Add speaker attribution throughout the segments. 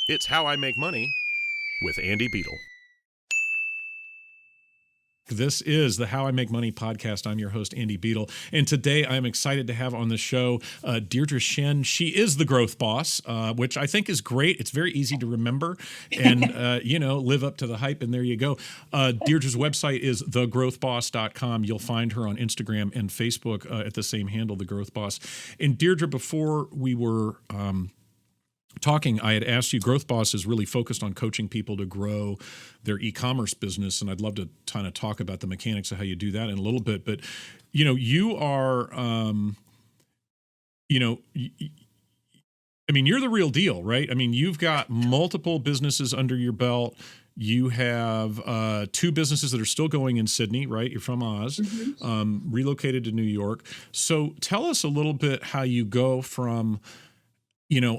Speaker 1: It's How I Make Money with Andy Beadle.
Speaker 2: This is the How I Make Money podcast. I'm your host, Andy Beadle. And today I'm excited to have on the show Deirdre Tshien. She is the growth boss, which I think is great. It's very easy to remember and, live up to the hype. And there you go. Deirdre's website is thegrowthboss.com. You'll find her on Instagram and Facebook at the same handle, The Growth Boss. And Deirdre, before we were talking, I had asked you, Growth Boss is really focused on coaching people to grow their e-commerce business, and I'd love to kind of talk about the mechanics of how you do that in a little bit. But, you are, you're the real deal, right? I mean, you've got multiple businesses under your belt. You have two businesses that are still going in Sydney, right? You're from Oz, relocated to New York. So tell us a little bit how you go from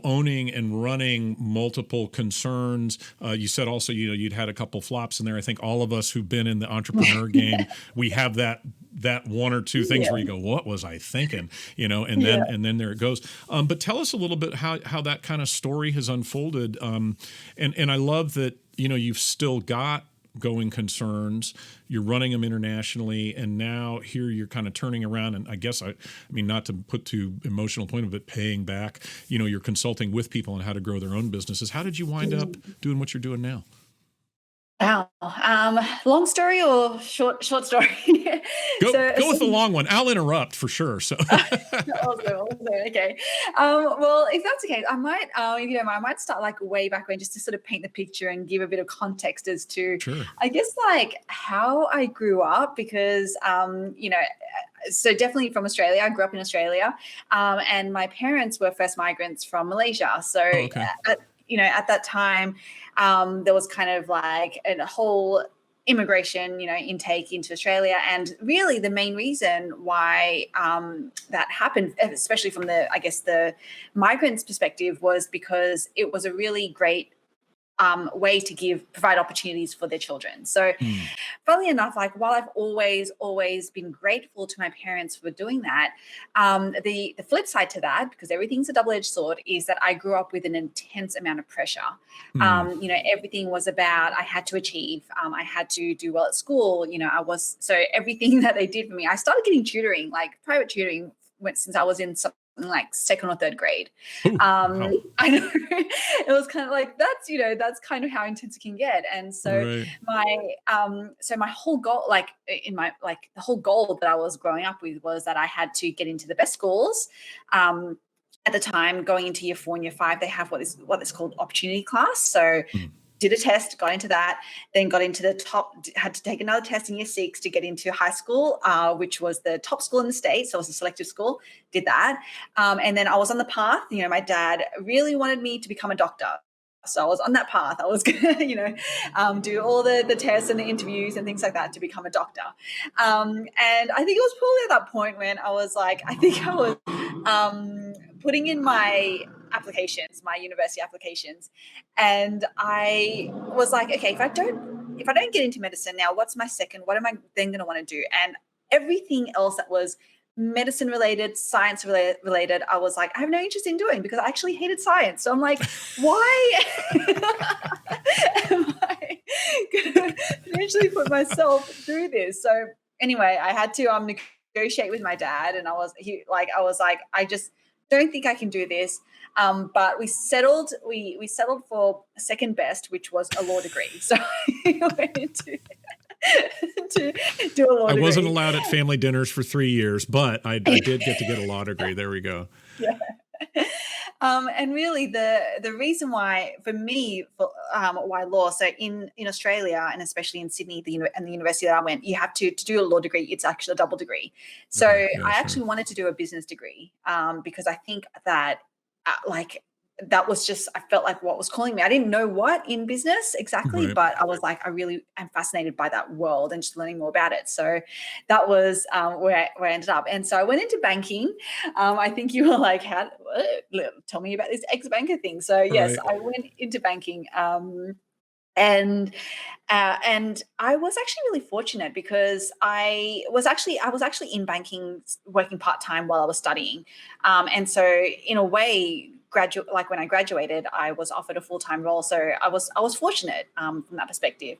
Speaker 2: owning and running multiple concerns. You said also, you'd had a couple flops in there. I think all of us who've been in the entrepreneur game, we have that one or two things where you go, what was I thinking? And then there it goes. But tell us a little bit how that kind of story has unfolded. And I love that, you've still got going concerns, you're running them internationally, and now here you're kind of turning around, and I guess, not to put too emotional point of it, paying back, you're consulting with people on how to grow their own businesses. How did you wind up doing what you're doing now?
Speaker 3: Wow. Long story or short story?
Speaker 2: Go with the long one. I'll interrupt for sure. So
Speaker 3: also, okay. Well, if that's the case, I might, if you don't mind, I might start like way back when, just to sort of paint the picture and give a bit of context as to,
Speaker 2: sure,
Speaker 3: I guess, like how I grew up, because, so definitely from Australia. I grew up in Australia, and my parents were first migrants from Malaysia. So, at that time, there was kind of like a whole immigration, intake into Australia. And really the main reason why that happened, especially from the migrants' perspective, was because it was a really great way to provide opportunities for their children. So funnily enough, like while I've always been grateful to my parents for doing that, the flip side to that, because everything's a double-edged sword, is that I grew up with an intense amount of pressure. Everything was about, I had to achieve, I had to do well at school. So everything that they did for me, I started getting tutoring, like private tutoring, since I was in something like second or third grade.
Speaker 2: Wow.
Speaker 3: I know it was kind of like, that's kind of how intense it can get. And so my whole goal, the whole goal that I was growing up with was that I had to get into the best schools. At the time, going into year 4 and year 5, they have what is called opportunity class. So did a test, got into that, then got into the top, had to take another test in year 6 to get into high school, which was the top school in the state. So it was a selective school, did that. And then I was on the path. My dad really wanted me to become a doctor. So I was on that path. I was going to, do all the tests and the interviews and things like that to become a doctor. And I think it was probably at that point when I was like, I think I was putting in my university applications. And I was like, okay, if I don't get into medicine now, what's my second? What am I then going to want to do? And everything else that was medicine related, science related, I was like, I have no interest in doing, because I actually hated science. So I'm like, why am I going to potentially put myself through this? So anyway, I had to negotiate with my dad, and I was like, I just don't think I can do this. But we settled for second best, which was a law degree. So I went into to do a law degree.
Speaker 2: I wasn't allowed at family dinners for 3 years, but I did get to get a law degree. There we go.
Speaker 3: Yeah. And really the reason why for me, why law, so in Australia, and especially in Sydney, the university that I went, you have to do a law degree. It's actually a double degree. So I actually wanted to do a business degree, because I think that that was just, I felt like what was calling me. I didn't know what in business exactly, but I was like, I really am fascinated by that world and just learning more about it. So that was where I ended up. And so I went into banking. I think you were like, tell me about this ex-banker thing. So yes, I went into banking. And I was actually really fortunate, because I was actually in banking working part-time while I was studying. And so in a way, when I graduated, I was offered a full-time role. So I was fortunate from that perspective.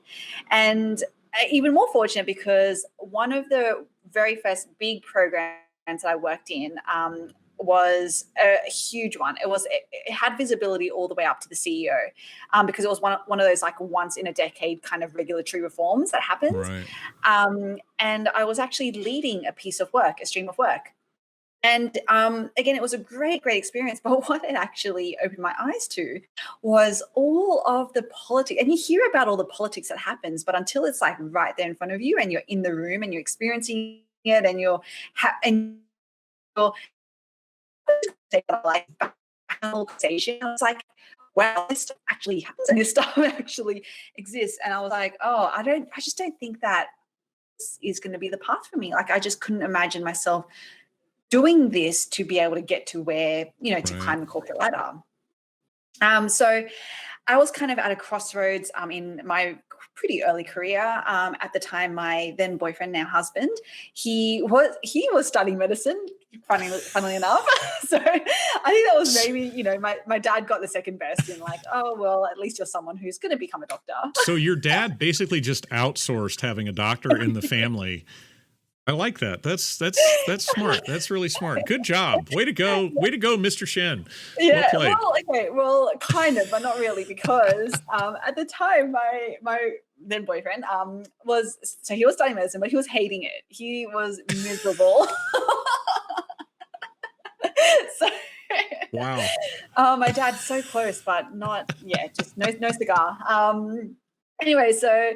Speaker 3: And even more fortunate because one of the very first big programs that I worked in was a huge one. It had visibility all the way up to the CEO because it was one of those like once in a decade kind of regulatory reforms that happens.
Speaker 2: Right.
Speaker 3: And I was actually leading a stream of work. And again, it was a great experience. But what it actually opened my eyes to was all of the politics. And you hear about all the politics that happens, but until it's like right there in front of you and you're in the room and you're experiencing it and you're like conversation, it's like, wow, this stuff actually happens and this stuff actually exists. And I was like, oh, I just don't think that is going to be the path for me. Like, I just couldn't imagine myself doing this to be able to get to where, to climb the corporate ladder. So I was kind of at a crossroads in my pretty early career. At the time, my then boyfriend, now husband, he was studying medicine, funnily enough. So I think that was maybe, my dad got the second best in like, oh, well, at least you're someone who's going to become a doctor.
Speaker 2: So your dad basically just outsourced having a doctor in the family. I like that. That's smart. That's really smart. Good job. Way to go. Way to go, Mr. Shen.
Speaker 3: Yeah.
Speaker 2: Well played.
Speaker 3: Well, kind of, but not really, because at the time, my then boyfriend he was studying medicine, but he was hating it. He was miserable. So.
Speaker 2: Wow.
Speaker 3: My dad's so close, but not. Yeah, just no cigar. Anyway, so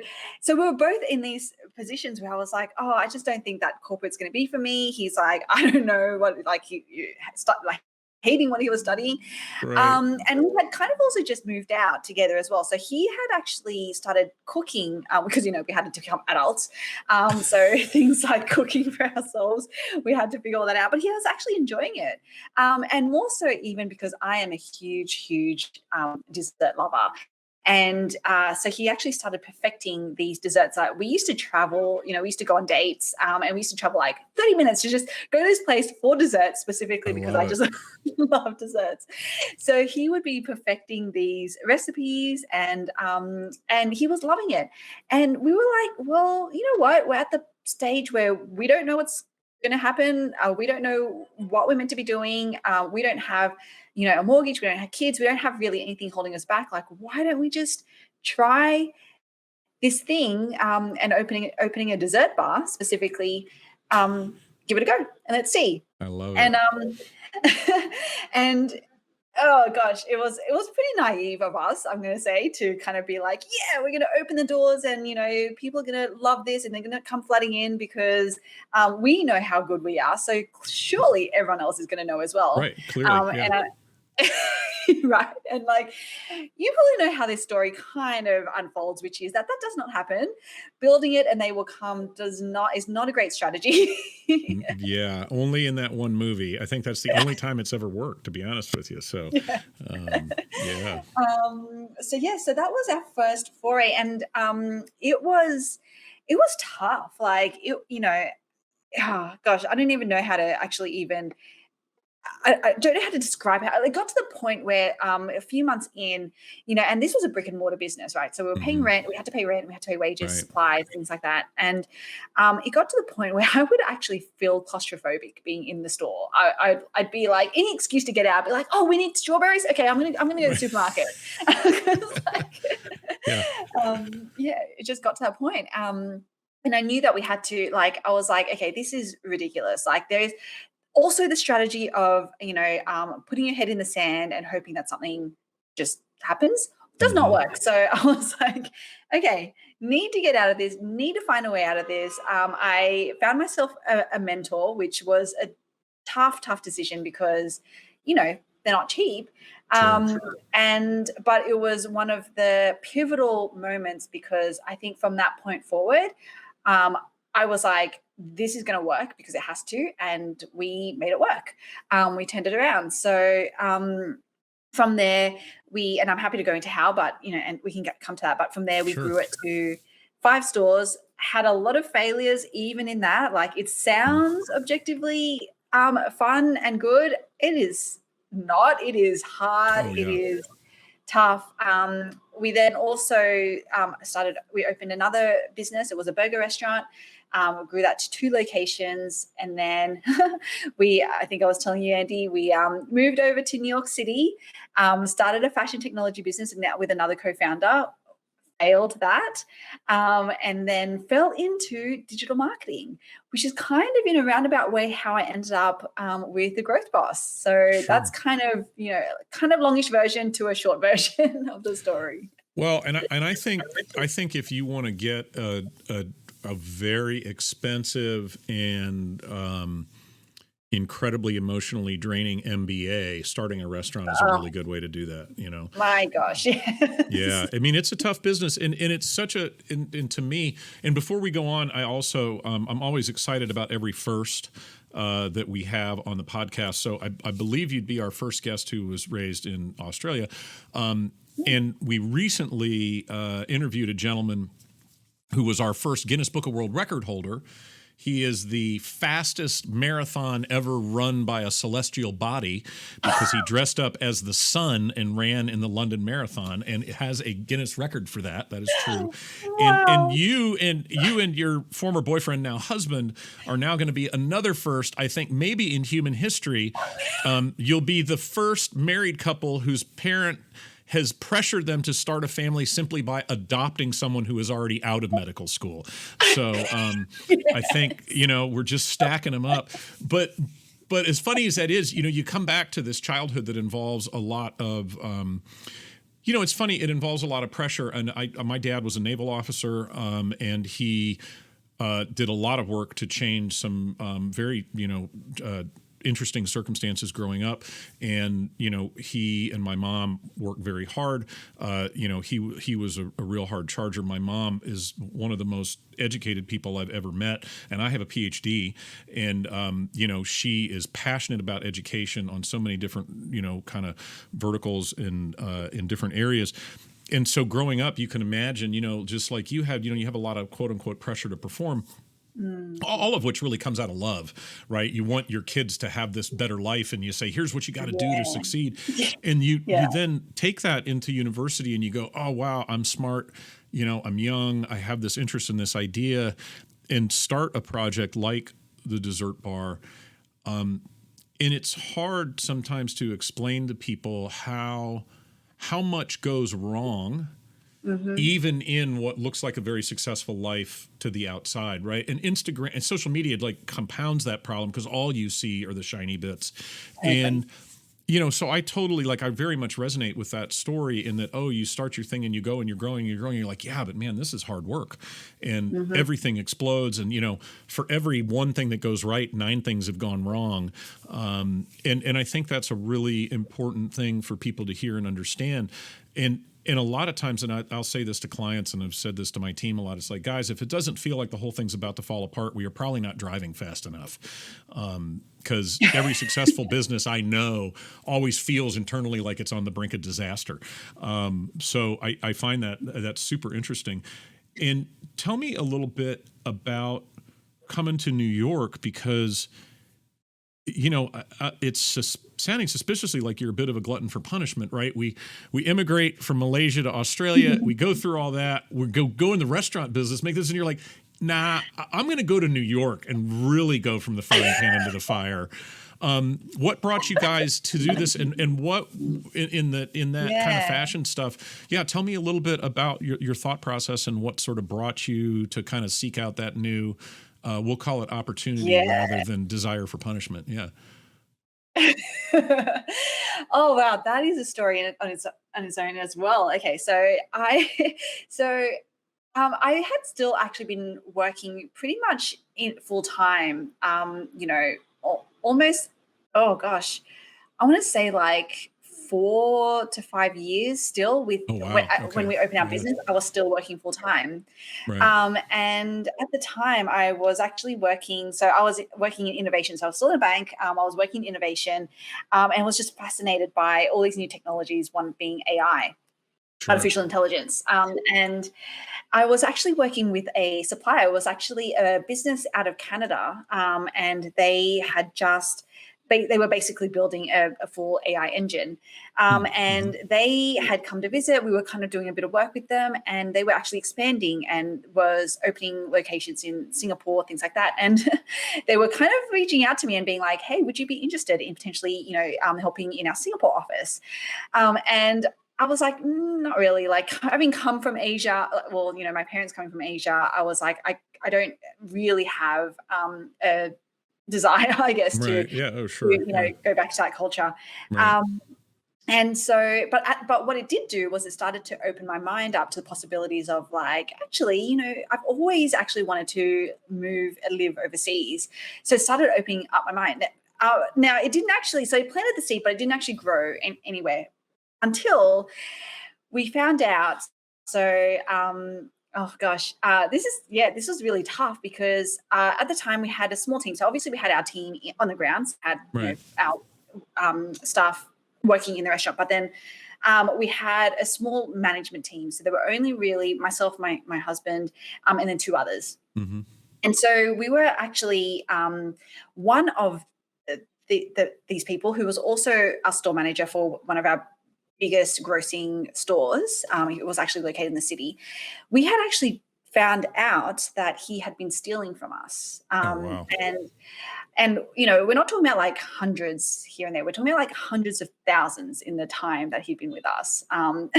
Speaker 3: we were both in these positions where I was like, oh, I just don't think that corporate's going to be for me. He's like, I don't know what, like, you start like hating what he was studying.
Speaker 2: Right.
Speaker 3: And we had kind of also just moved out together as well. So he had actually started cooking because, we had to become adults. So things like cooking for ourselves, we had to figure all that out. But he was actually enjoying it. And more so even because I am a huge dessert lover. And so he actually started perfecting these desserts. We used to travel, we used to go on dates and we used to travel like 30 minutes to just go to this place for desserts specifically because I just love desserts. So he would be perfecting these recipes and he was loving it. And we were like, well, you know what? We're at the stage where we don't know what's going to happen. We don't know what we're meant to be doing. We don't have a mortgage, we don't have kids, we don't have really anything holding us back. Like, why don't we just try this thing and opening a dessert bar specifically, give it a go and let's see.
Speaker 2: I love it.
Speaker 3: And and oh gosh, it was pretty naive of us, I'm going to say, to kind of be like, yeah, we're going to open the doors and, people are going to love this and they're going to come flooding in because we know how good we are. So surely everyone else is going to know as well.
Speaker 2: Right. Clearly. Yeah.
Speaker 3: Right. And like, you probably know how this story kind of unfolds, which is that does not happen. Building it and they will come is not a great strategy.
Speaker 2: Yeah. Only in that one movie. I think that's the only time it's ever worked, to be honest with you. So, yeah.
Speaker 3: So that was our first foray. And it was tough. Like, oh gosh, I don't even know how to actually even I don't know how to describe how it got to the point where a few months in, and this was a brick and mortar business, right? So we were paying rent, we had to pay wages,
Speaker 2: Right.
Speaker 3: supplies, things like that. And it got to the point where I would actually feel claustrophobic being in the store. I'd be like, any excuse to get out, be like, oh, we need strawberries. Okay, I'm gonna go to the supermarket. It just got to that point. And I knew that we had to, like, I was like, okay, this is ridiculous. Like, there's also the strategy of, putting your head in the sand and hoping that something just happens does not work. So I was like, okay, need to get out of this, need to find a way out of this. I found myself a mentor, which was a tough decision because, they're not cheap. But it was one of the pivotal moments because I think from that point forward, I was like, this is going to work because it has to. And we made it work. We turned it around. So from there, and I'm happy to go into how, but, and we can come to that. But from there, we grew it to 5 stores, had a lot of failures even in that. Like, it sounds objectively fun and good. It is not. It is hard.
Speaker 2: Oh,
Speaker 3: It
Speaker 2: yeah.
Speaker 3: is tough. We then also we opened another business. It was a burger restaurant. We grew that to 2 locations. And then I think I was telling you, Andy, we moved over to New York City, started a fashion technology business and now with another co-founder, failed that, and then fell into digital marketing, which is kind of in a roundabout way how I ended up with the Growth Boss. So that's kind of longish version to a short version of the story.
Speaker 2: Well, and I think if you want to get a very expensive and incredibly emotionally draining MBA, starting a restaurant is a really good way to do that, you know.
Speaker 3: My gosh. Yes.
Speaker 2: Yeah. I mean, it's a tough business and it's such and to me, and before we go on, I also, I'm always excited about every first that we have on the podcast. So I believe you'd be our first guest who was raised in Australia. And we recently interviewed a gentleman who was our first Guinness Book of World Record holder. He is the fastest marathon ever run by a celestial body because he dressed up as the sun and ran in the London Marathon, and it has a Guinness record for that. That is true.
Speaker 3: Wow.
Speaker 2: And you and your former boyfriend, now husband, are now going to be another first, I think, maybe in human history. You'll be the first married couple whose parent has pressured them to start a family simply by adopting someone who is already out of medical school. So I think, we're just stacking them up. But as funny as that is, you come back to this childhood that involves a lot of, it's funny, it involves a lot of pressure. And my dad was a naval officer, and he did a lot of work to change some very, interesting circumstances growing up. And, he and my mom worked very hard. He was a real hard charger. My mom is one of the most educated people I've ever met. And I have a PhD. And, she is passionate about education on so many different, kind of verticals in different areas. And so growing up, you can imagine, just like you had, you have a lot of quote unquote pressure to perform. All of which really comes out of love, right? You want your kids to have this better life, and you say, here's what you got to do to succeed. And you then take that into university and you go, oh, wow, I'm smart. I'm young. I have this interest in this idea, and start a project like the dessert bar. And it's hard sometimes to explain to people how much goes wrong even in what looks like a very successful life to the outside, right? And Instagram and social media compounds that problem because all you see are the shiny bits. And, so I totally I very much resonate with that story in that, you start your thing and you go and you're growing, you're like, yeah, but man, this is hard work. And everything explodes. And, for every one thing that goes right, 9 things have gone wrong. And I think that's a really important thing for people to hear and understand. And a lot of times, and I'll say this to clients, and I've said this to my team a lot, it's like, guys, if it doesn't feel like the whole thing's about to fall apart, we are probably not driving fast enough. Because every successful business I know always feels internally like it's on the brink of disaster. So I find that's super interesting. And tell me a little bit about coming to New York, because it's sounding suspiciously like you're a bit of a glutton for punishment, right? We immigrate from Malaysia to Australia. We go through all that. We go in the restaurant business, make this, and you're like, nah, I'm going to go to New York and really go from the frying pan into the fire. What brought you guys to do this, and what in that kind of fashion stuff? Yeah, tell me a little bit about your thought process and what sort of brought you to kind of seek out that new. We'll call it opportunity rather than desire for punishment. Yeah.
Speaker 3: Oh wow, that is a story on its own as well. Okay, so I had still actually been working pretty much in full time. Almost. Oh gosh, I want to say 4 to 5 years still with when we opened our business. I was still working full time.
Speaker 2: Right.
Speaker 3: And at the time I was actually working. So I was working in innovation. So I was still in a bank. I was working in innovation and was just fascinated by all these new technologies, one being AI, artificial intelligence. And I was actually working with a supplier. It was actually a business out of Canada. And they had just they were basically building a full AI engine. And they had come to visit. We were kind of doing a bit of work with them, and they were actually expanding and was opening locations in Singapore, things like that. And they were kind of reaching out to me and being like, hey, would you be interested in potentially, helping in our Singapore office? And I was like, not really. Like, having come from Asia, well, my parents coming from Asia, I was like, I don't really have a desire, I guess, to go back to that culture.
Speaker 2: Right.
Speaker 3: And so, but what it did do was it started to open my mind up to the possibilities of like, actually, I've always actually wanted to move and live overseas. So it started opening up my mind. Now, it didn't actually, so it planted the seed, but it didn't actually grow anywhere until we found out. So, this was really tough because at the time we had a small team. So obviously we had our team on the grounds, had our staff working in the restaurant, but then we had a small management team. So there were only really myself, my husband, and then two others.
Speaker 2: Mm-hmm.
Speaker 3: And so we were actually one of these people who was also a store manager for one of our biggest grossing stores. It was actually located in the city. We had actually found out that he had been stealing from us.
Speaker 2: Wow.
Speaker 3: And we're not talking about like hundreds here and there. We're talking about like hundreds of thousands in the time that he'd been with us. And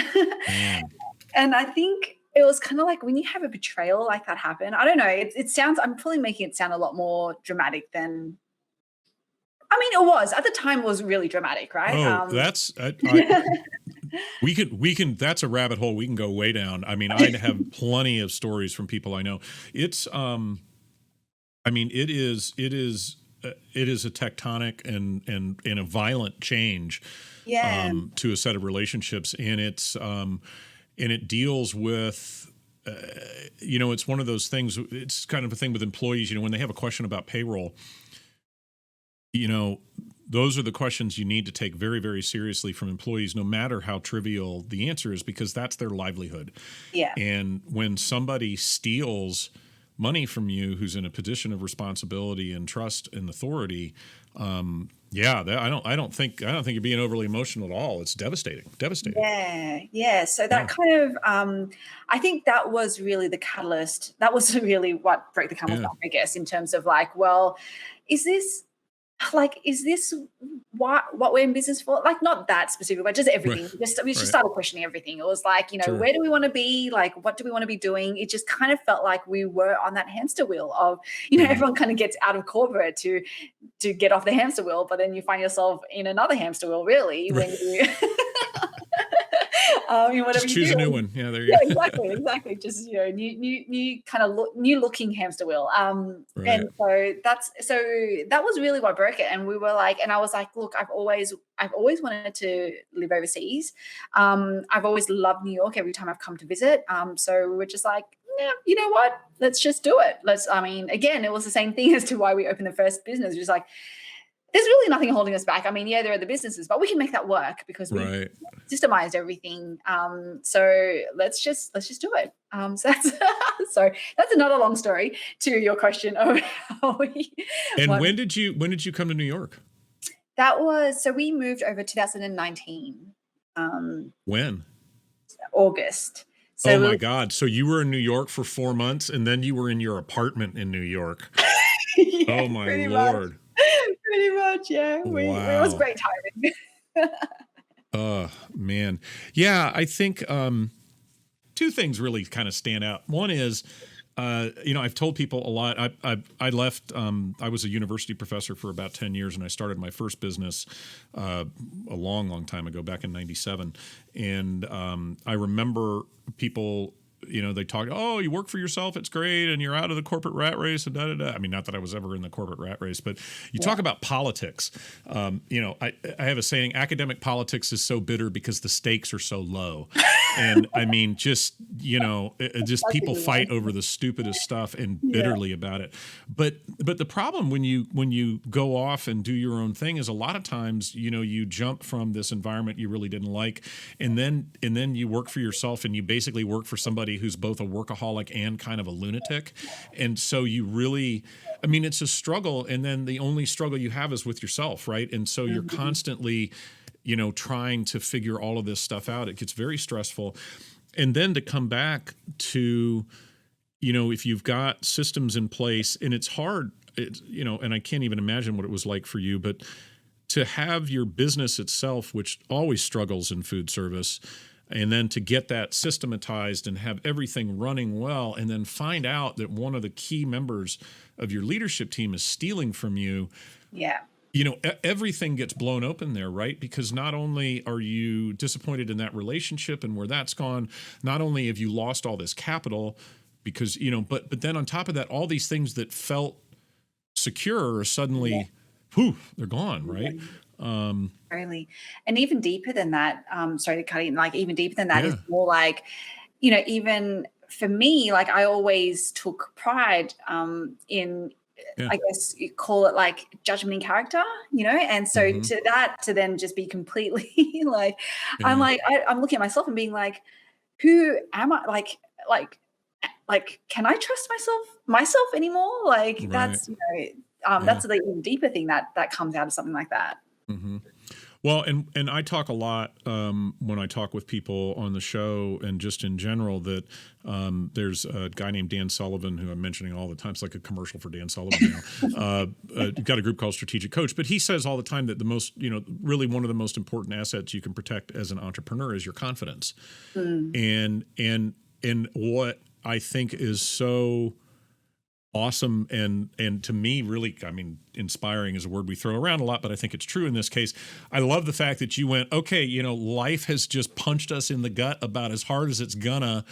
Speaker 3: I think it was kind of like when you have a betrayal like that happen, I don't know, it sounds, I'm probably making it sound a lot more dramatic than, I mean, it was at the time. It was really dramatic, right?
Speaker 2: Oh, that's we can. That's a rabbit hole we can go way down. I mean, I have plenty of stories from people I know. It's, I mean, it is a tectonic and a violent change, to a set of relationships, and it's and it deals with. It's one of those things. It's kind of a thing with employees. When they have a question about payroll. Those are the questions you need to take very, very seriously from employees, no matter how trivial the answer is, because that's their livelihood. Yeah. And when somebody steals money from you, who's in a position of responsibility and trust and authority, I don't think you're being overly emotional at all. It's devastating.
Speaker 3: Yeah. So that kind of, I think that was really the catalyst. That was really what broke the camel's back, I guess, in terms of like, well, is this what we're in business for? Like, not that specific, but just everything. Right. We just started questioning everything. It was like, where do we want to be? Like, what do we want to be doing? It just kind of felt like we were on that hamster wheel of, everyone kind of gets out of corporate to get off the hamster wheel, but then you find yourself in another hamster wheel, really, when you whatever
Speaker 2: just choose a new one. Yeah, there you
Speaker 3: go. Exactly. Just new kind of new looking hamster wheel. And so that was really what broke it. And we were like, and I was like, look, I've always wanted to live overseas. I've always loved New York every time I've come to visit. So we were just like, yeah, you know what? Let's just do it. Again, it was the same thing as to why we opened the first business. Just like, there's really nothing holding us back. I mean, there are the businesses, but we can make that work because we systemized everything. So let's just do it. So that's another long story to your question of how we.
Speaker 2: And when did you come to New York?
Speaker 3: So we moved over 2019.
Speaker 2: When?
Speaker 3: August. So
Speaker 2: oh my God! So you were in New York for 4 months, and then you were in your apartment in New York. Oh my Lord!
Speaker 3: Pretty much, yeah.
Speaker 2: Wow.
Speaker 3: It was great timing.
Speaker 2: Oh man, yeah. I think two things really kind of stand out. One is, I've told people a lot. I left. I was a university professor for about 10 years, and I started my first business a long time ago, back in '97. And I remember people. They talk, oh, you work for yourself, it's great, and you're out of the corporate rat race, and da-da-da. I mean, not that I was ever in the corporate rat race, but you talk about politics. I have a saying, academic politics is so bitter because the stakes are so low. And I mean, just people fight over the stupidest stuff and bitterly about it. But the problem when you go off and do your own thing is a lot of times, you jump from this environment you really didn't like, and then you work for yourself, and you basically work for somebody somebody who's both a workaholic and kind of a lunatic. And so you really, I mean, it's a struggle. And then the only struggle you have is with yourself, right? And so you're constantly, trying to figure all of this stuff out. It gets very stressful. And then to come back to, if you've got systems in place, and it's hard, and I can't even imagine what it was like for you, but to have your business itself, which always struggles in food service, and then to get that systematized and have everything running well, and then find out that one of the key members of your leadership team is stealing from you.
Speaker 3: Yeah.
Speaker 2: Everything gets blown open there, right? Because not only are you disappointed in that relationship and where that's gone, not only have you lost all this capital because, but then on top of that, all these things that felt secure are suddenly, they're gone, right?
Speaker 3: Really. And even deeper than that, sorry to cut in, like even deeper than that is more like, even for me, like I always took pride in, I guess you call it like judgment in character, and so to then just be completely like, I'm looking at myself and being like, who am I? Like, can I trust myself anymore? Like that's, that's the even deeper thing that comes out of something like that.
Speaker 2: Mm-hmm. Well, and I talk a lot when I talk with people on the show and just in general that there's a guy named Dan Sullivan who I'm mentioning all the time. It's like a commercial for Dan Sullivan now. Got a group called Strategic Coach, but he says all the time that the most, really one of the most important assets you can protect as an entrepreneur is your confidence. And what I think is so awesome and to me really, I mean, inspiring is a word we throw around a lot, but I think it's true in this case. I love the fact that you went, okay, life has just punched us in the gut about as hard as it's gonna,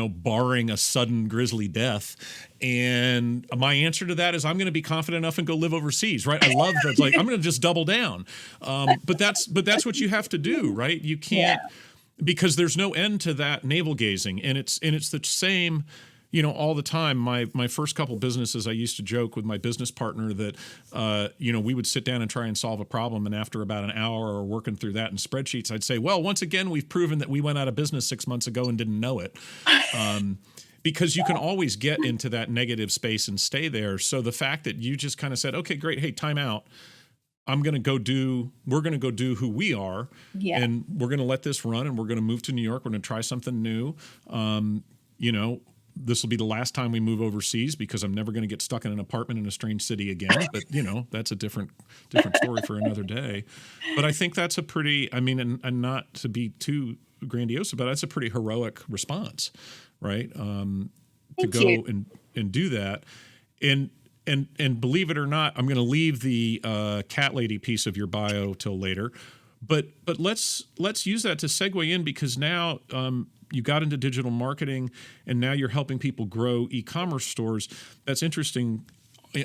Speaker 2: barring a sudden grisly death. And my answer to that is I'm going to be confident enough and go live overseas, right? I love that. Like, I'm going to just double down. But that's what you have to do, right? You can't, because there's no end to that navel gazing. And it's the same, all the time. My first couple businesses, I used to joke with my business partner that, we would sit down and try and solve a problem. And after about an hour or working through that in spreadsheets, I'd say, well, once again, we've proven that we went out of business 6 months ago and didn't know it. Because you can always get into that negative space and stay there. So the fact that you just kind of said, okay, great. Hey, time out. We're going to go do who we are. And we're going to let this run and we're going to move to New York. We're going to try something new. This will be the last time we move overseas because I'm never going to get stuck in an apartment in a strange city again. But, that's a different story for another day. But I think that's a pretty, and not to be too grandiose, but that's a pretty heroic response, right? To go and do that. And believe it or not, I'm going to leave the cat lady piece of your bio till later. But let's use that to segue in because now you got into digital marketing and now you're helping people grow e-commerce stores. That's interesting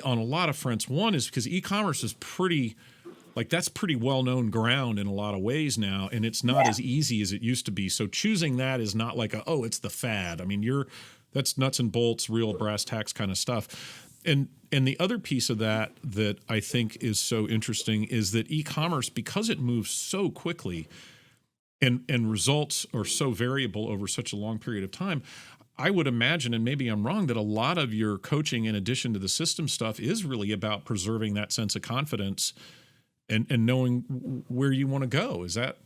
Speaker 2: on a lot of fronts. One is because e-commerce is pretty well-known ground in a lot of ways now, and it's not as easy as it used to be. So choosing that is not like it's the fad. I mean, that's nuts and bolts, real brass tacks kind of stuff. And the other piece of that I think is so interesting is that e-commerce, because it moves so quickly and results are so variable over such a long period of time, I would imagine, and maybe I'm wrong, that a lot of your coaching in addition to the system stuff is really about preserving that sense of confidence and knowing where you want to go. Is that,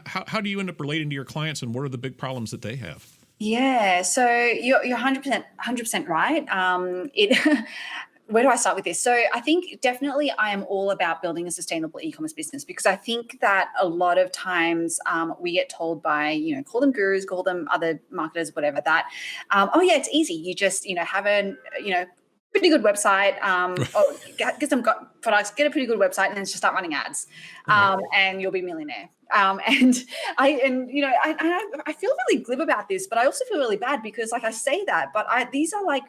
Speaker 2: how do you end up relating to your clients and what are the big problems that they have?
Speaker 3: Yeah, so you're 100% right. Where do I start with this? So I think definitely I am all about building a sustainable e-commerce business because I think that a lot of times we get told by, call them gurus, call them other marketers, whatever, that, it's easy. You just, have a, pretty good website, get some products, get a pretty good website, and then just start running ads, and you'll be a millionaire. And I feel really glib about this, but I also feel really bad because, like, I say that, but these are like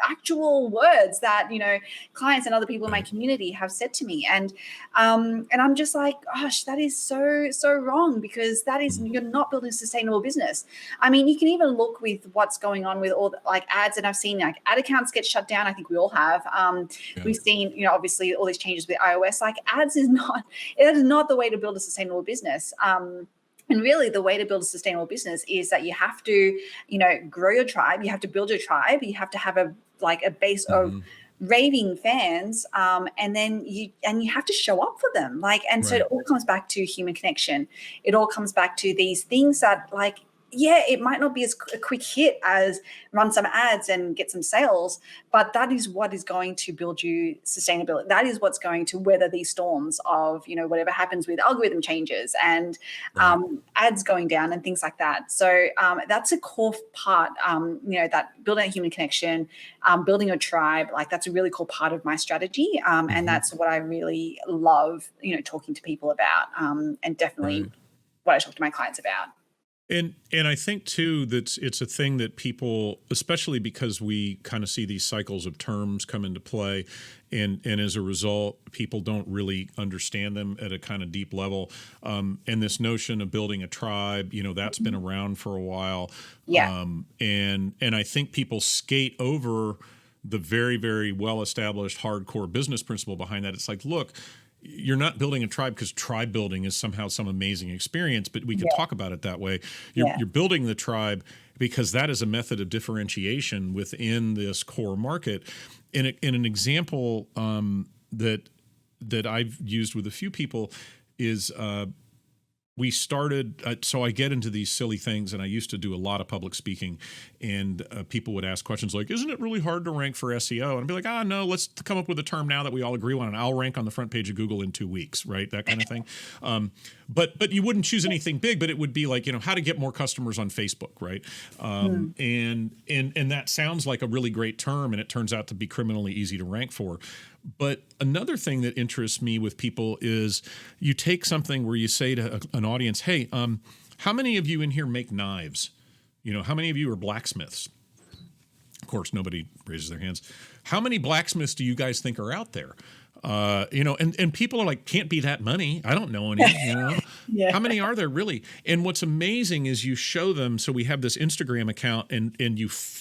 Speaker 3: actual words that clients and other people in my community have said to me, and I'm just like, gosh, that is so wrong because that is, you're not building a sustainable business. I mean, you can even look with what's going on with all the, like, ads, and I've seen like ad accounts get shut down. I think we all have. We've seen obviously all these changes with iOS. Like, ads is not the way to build a sustainable business. And really the way to build a sustainable business is that you have to, grow your tribe. You have to build your tribe. You have to have a base of raving fans. And then you have to show up for them. So it all comes back to human connection. It all comes back to these things that it might not be as a quick hit as run some ads and get some sales, but that is what is going to build you sustainability. That is what's going to weather these storms of, whatever happens with algorithm changes and ads going down and things like that. So that's a core part, that building a human connection, building a tribe, that's a really cool part of my strategy. And that's what I really love, talking to people about, and definitely what I talk to my clients about.
Speaker 2: And I think too that it's a thing that people, especially because we kind of see these cycles of terms come into play, and as a result, people don't really understand them at a kind of deep level. And this notion of building a tribe, that's been around for a while.
Speaker 3: Yeah.
Speaker 2: And I think people skate over the very, very well established hardcore business principle behind that. It's like, look, you're not building a tribe because tribe building is somehow some amazing experience, but we can talk about it that way. You're building the tribe because that is a method of differentiation within this core market. And an example that I've used with a few people is we started, so I get into these silly things, and I used to do a lot of public speaking, and people would ask questions like, isn't it really hard to rank for SEO? And I'd be like, no, let's come up with a term now that we all agree on, and I'll rank on the front page of Google in 2 weeks, right? That kind of thing. But you wouldn't choose anything big, but it would be like, how to get more customers on Facebook, right? And that sounds like a really great term, and it turns out to be criminally easy to rank for. But another thing that interests me with people is you take something where you say to an audience, hey, how many of you in here make knives? How many of you are blacksmiths? Of course, nobody raises their hands. How many blacksmiths do you guys think are out there? And people are like, can't be that many. I don't know any, How many are there really? And what's amazing is you show them. So we have this Instagram account and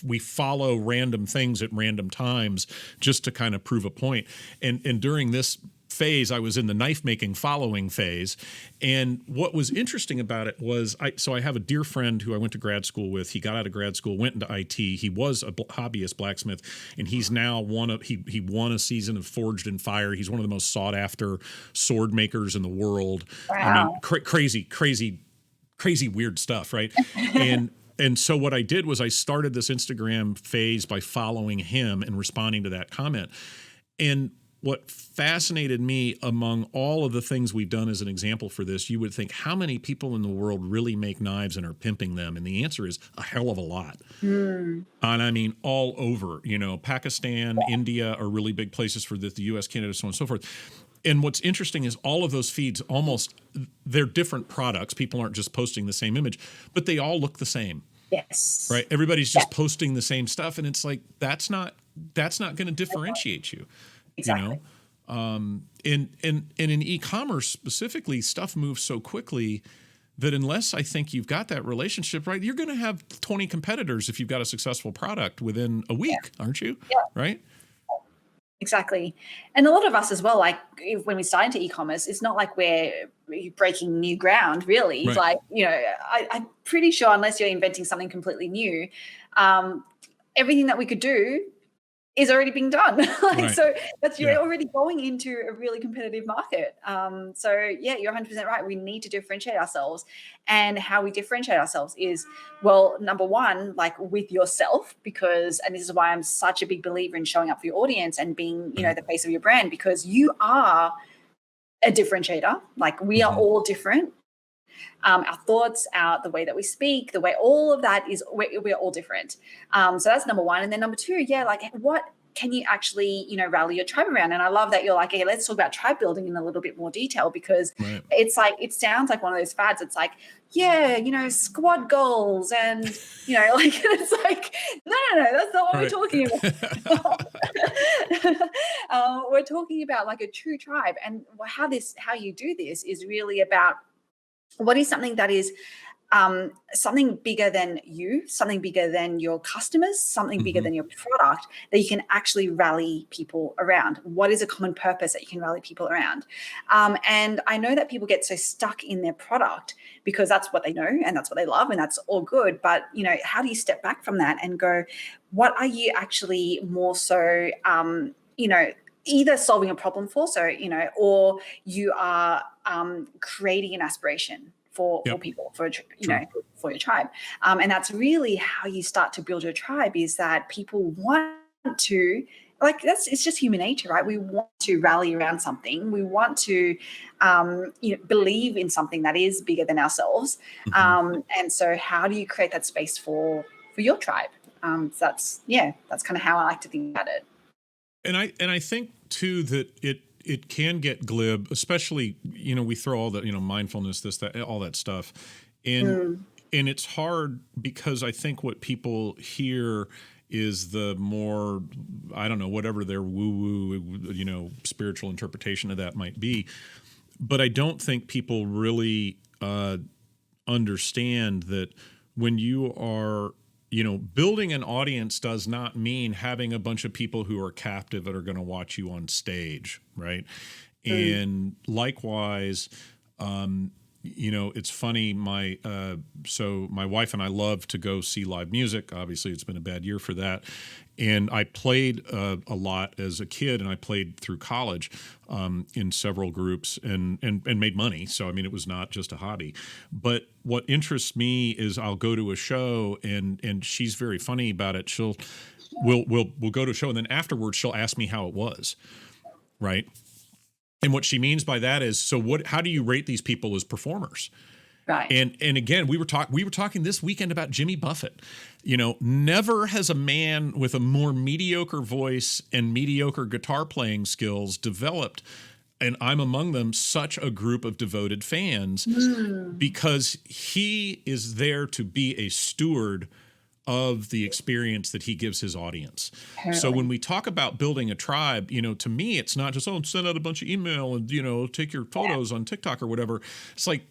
Speaker 2: we follow random things at random times just to kind of prove a point. And during this phase, I was in the knife making following phase. And what was interesting about it was, I have a dear friend who I went to grad school with. He got out of grad school, went into IT. He was a hobbyist blacksmith, and he's now he won a season of Forged in Fire. He's one of the most sought after sword makers in the world.
Speaker 3: Wow.
Speaker 2: I mean, crazy weird stuff, right? And so what I did was I started this Instagram phase by following him and responding to that comment. And what fascinated me among all of the things we've done as an example for this, you would think, how many people in the world really make knives and are pimping them? And the answer is a hell of a lot. And I mean, all over, Pakistan, India are really big places for this, the US, Canada, so on and so forth. And what's interesting is all of those feeds they're different products. People aren't just posting the same image, but they all look the same.
Speaker 3: Yes.
Speaker 2: Right. Everybody's just posting the same stuff. And it's like, that's not going to differentiate you.
Speaker 3: Exactly.
Speaker 2: And in e-commerce specifically, stuff moves so quickly that unless I think you've got that relationship right, you're going to have 20 competitors if you've got a successful product within a week, aren't you? Yeah. Right?
Speaker 3: Exactly. And a lot of us as well, when we start into e-commerce, it's not like we're breaking new ground, really.
Speaker 2: Right.
Speaker 3: I'm pretty sure unless you're inventing something completely new, everything that we could do is already being done. So you're already going into a really competitive market. You're 100% right. We need to differentiate ourselves, and how we differentiate ourselves is, well, number one, with yourself, and this is why I'm such a big believer in showing up for your audience and being, the face of your brand, because you are a differentiator. We are all different. Our thoughts, the way that we speak, the way all of that is, we're all different. So that's number one. And then number two, what can you actually, rally your tribe around? And I love that you're like, hey, let's talk about tribe building in a little bit more detail, because it's it sounds like one of those fads. It's like, squad goals and, it's like, no, that's not what we're talking about. We're talking about a true tribe. And how you do this is really about what is something that is something bigger than you, something bigger than your customers, something bigger than your product that you can actually rally people around. What is a common purpose that you can rally people around? And I know that people get so stuck in their product because that's what they know and that's what they love and that's all good. But, how do you step back from that and go, what are you actually more so, either solving a problem for, or you are creating an aspiration for people, for your tribe. And that's really how you start to build your tribe, is that people want to, it's just human nature, right? We want to rally around something. We want to believe in something that is bigger than ourselves. And so how do you create that space for your tribe? So that's kind of how I like to think about it.
Speaker 2: And I think too that it can get glib, especially, we throw all the, mindfulness, this, that, all that stuff. And it's hard because I think what people hear is the more, I don't know, whatever their woo-woo, spiritual interpretation of that might be. But I don't think people really understand that when you are, building an audience does not mean having a bunch of people who are captive that are going to watch you on stage, right? And likewise, it's funny. My wife and I love to go see live music. Obviously, it's been a bad year for that. And I played a lot as a kid, and I played through college in several groups and made money. So, I mean, it was not just a hobby. But what interests me is I'll go to a show, and she's very funny about it. We'll go to a show, and then afterwards she'll ask me how it was, right? And what she means by that is, how do you rate these people as performers?
Speaker 3: Right.
Speaker 2: And again, we were talking this weekend about Jimmy Buffett. Never has a man with a more mediocre voice and mediocre guitar playing skills developed, and I'm among them, such a group of devoted fans because he is there to be a steward of the experience that he gives his audience. Totally. So when we talk about building a tribe, to me, it's not just, send out a bunch of email and, take your photos on TikTok or whatever. It's like,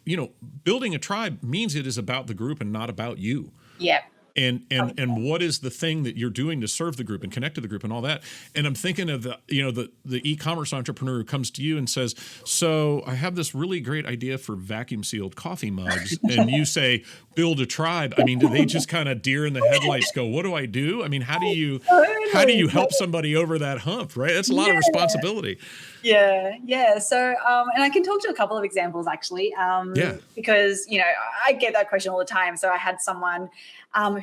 Speaker 2: building a tribe means it is about the group and not about you.
Speaker 3: Yeah.
Speaker 2: And what is the thing that you're doing to serve the group and connect to the group and all that? And I'm thinking of the e-commerce entrepreneur who comes to you and says, so I have this really great idea for vacuum sealed coffee mugs. And you say, build a tribe. I mean, do they just kind of deer in the headlights go, what do I do? I mean, how do you help somebody over that hump, right? That's a lot of responsibility.
Speaker 3: Yeah. So, and I can talk to a couple of examples actually, because, I get that question all the time. So I had someone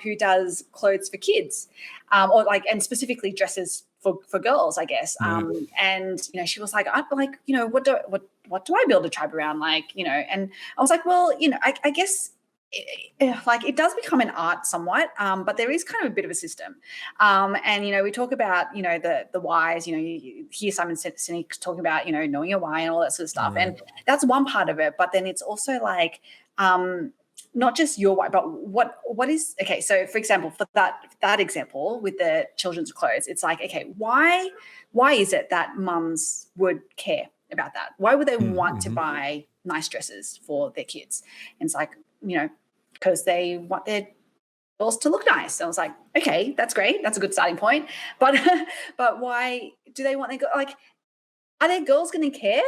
Speaker 3: who does clothes for kids, and specifically dresses for girls, I guess. And, she was like, what do I build a tribe around? And I was like, well, I guess it does become an art somewhat, but there is kind of a bit of a system. And, we talk about, the whys, you hear Simon Sinek talking about, knowing your why and all that sort of stuff. Right. And that's one part of it. But then it's also like, not just your why, but what is, okay. So for example, for that example with the children's clothes, it's like, okay, why is it that mums would care about that? Why would they want to buy nice dresses for their kids? And it's like, because they want their girls to look nice. And I was like, okay, that's great. That's a good starting point. But why do they want their, are their girls going to care?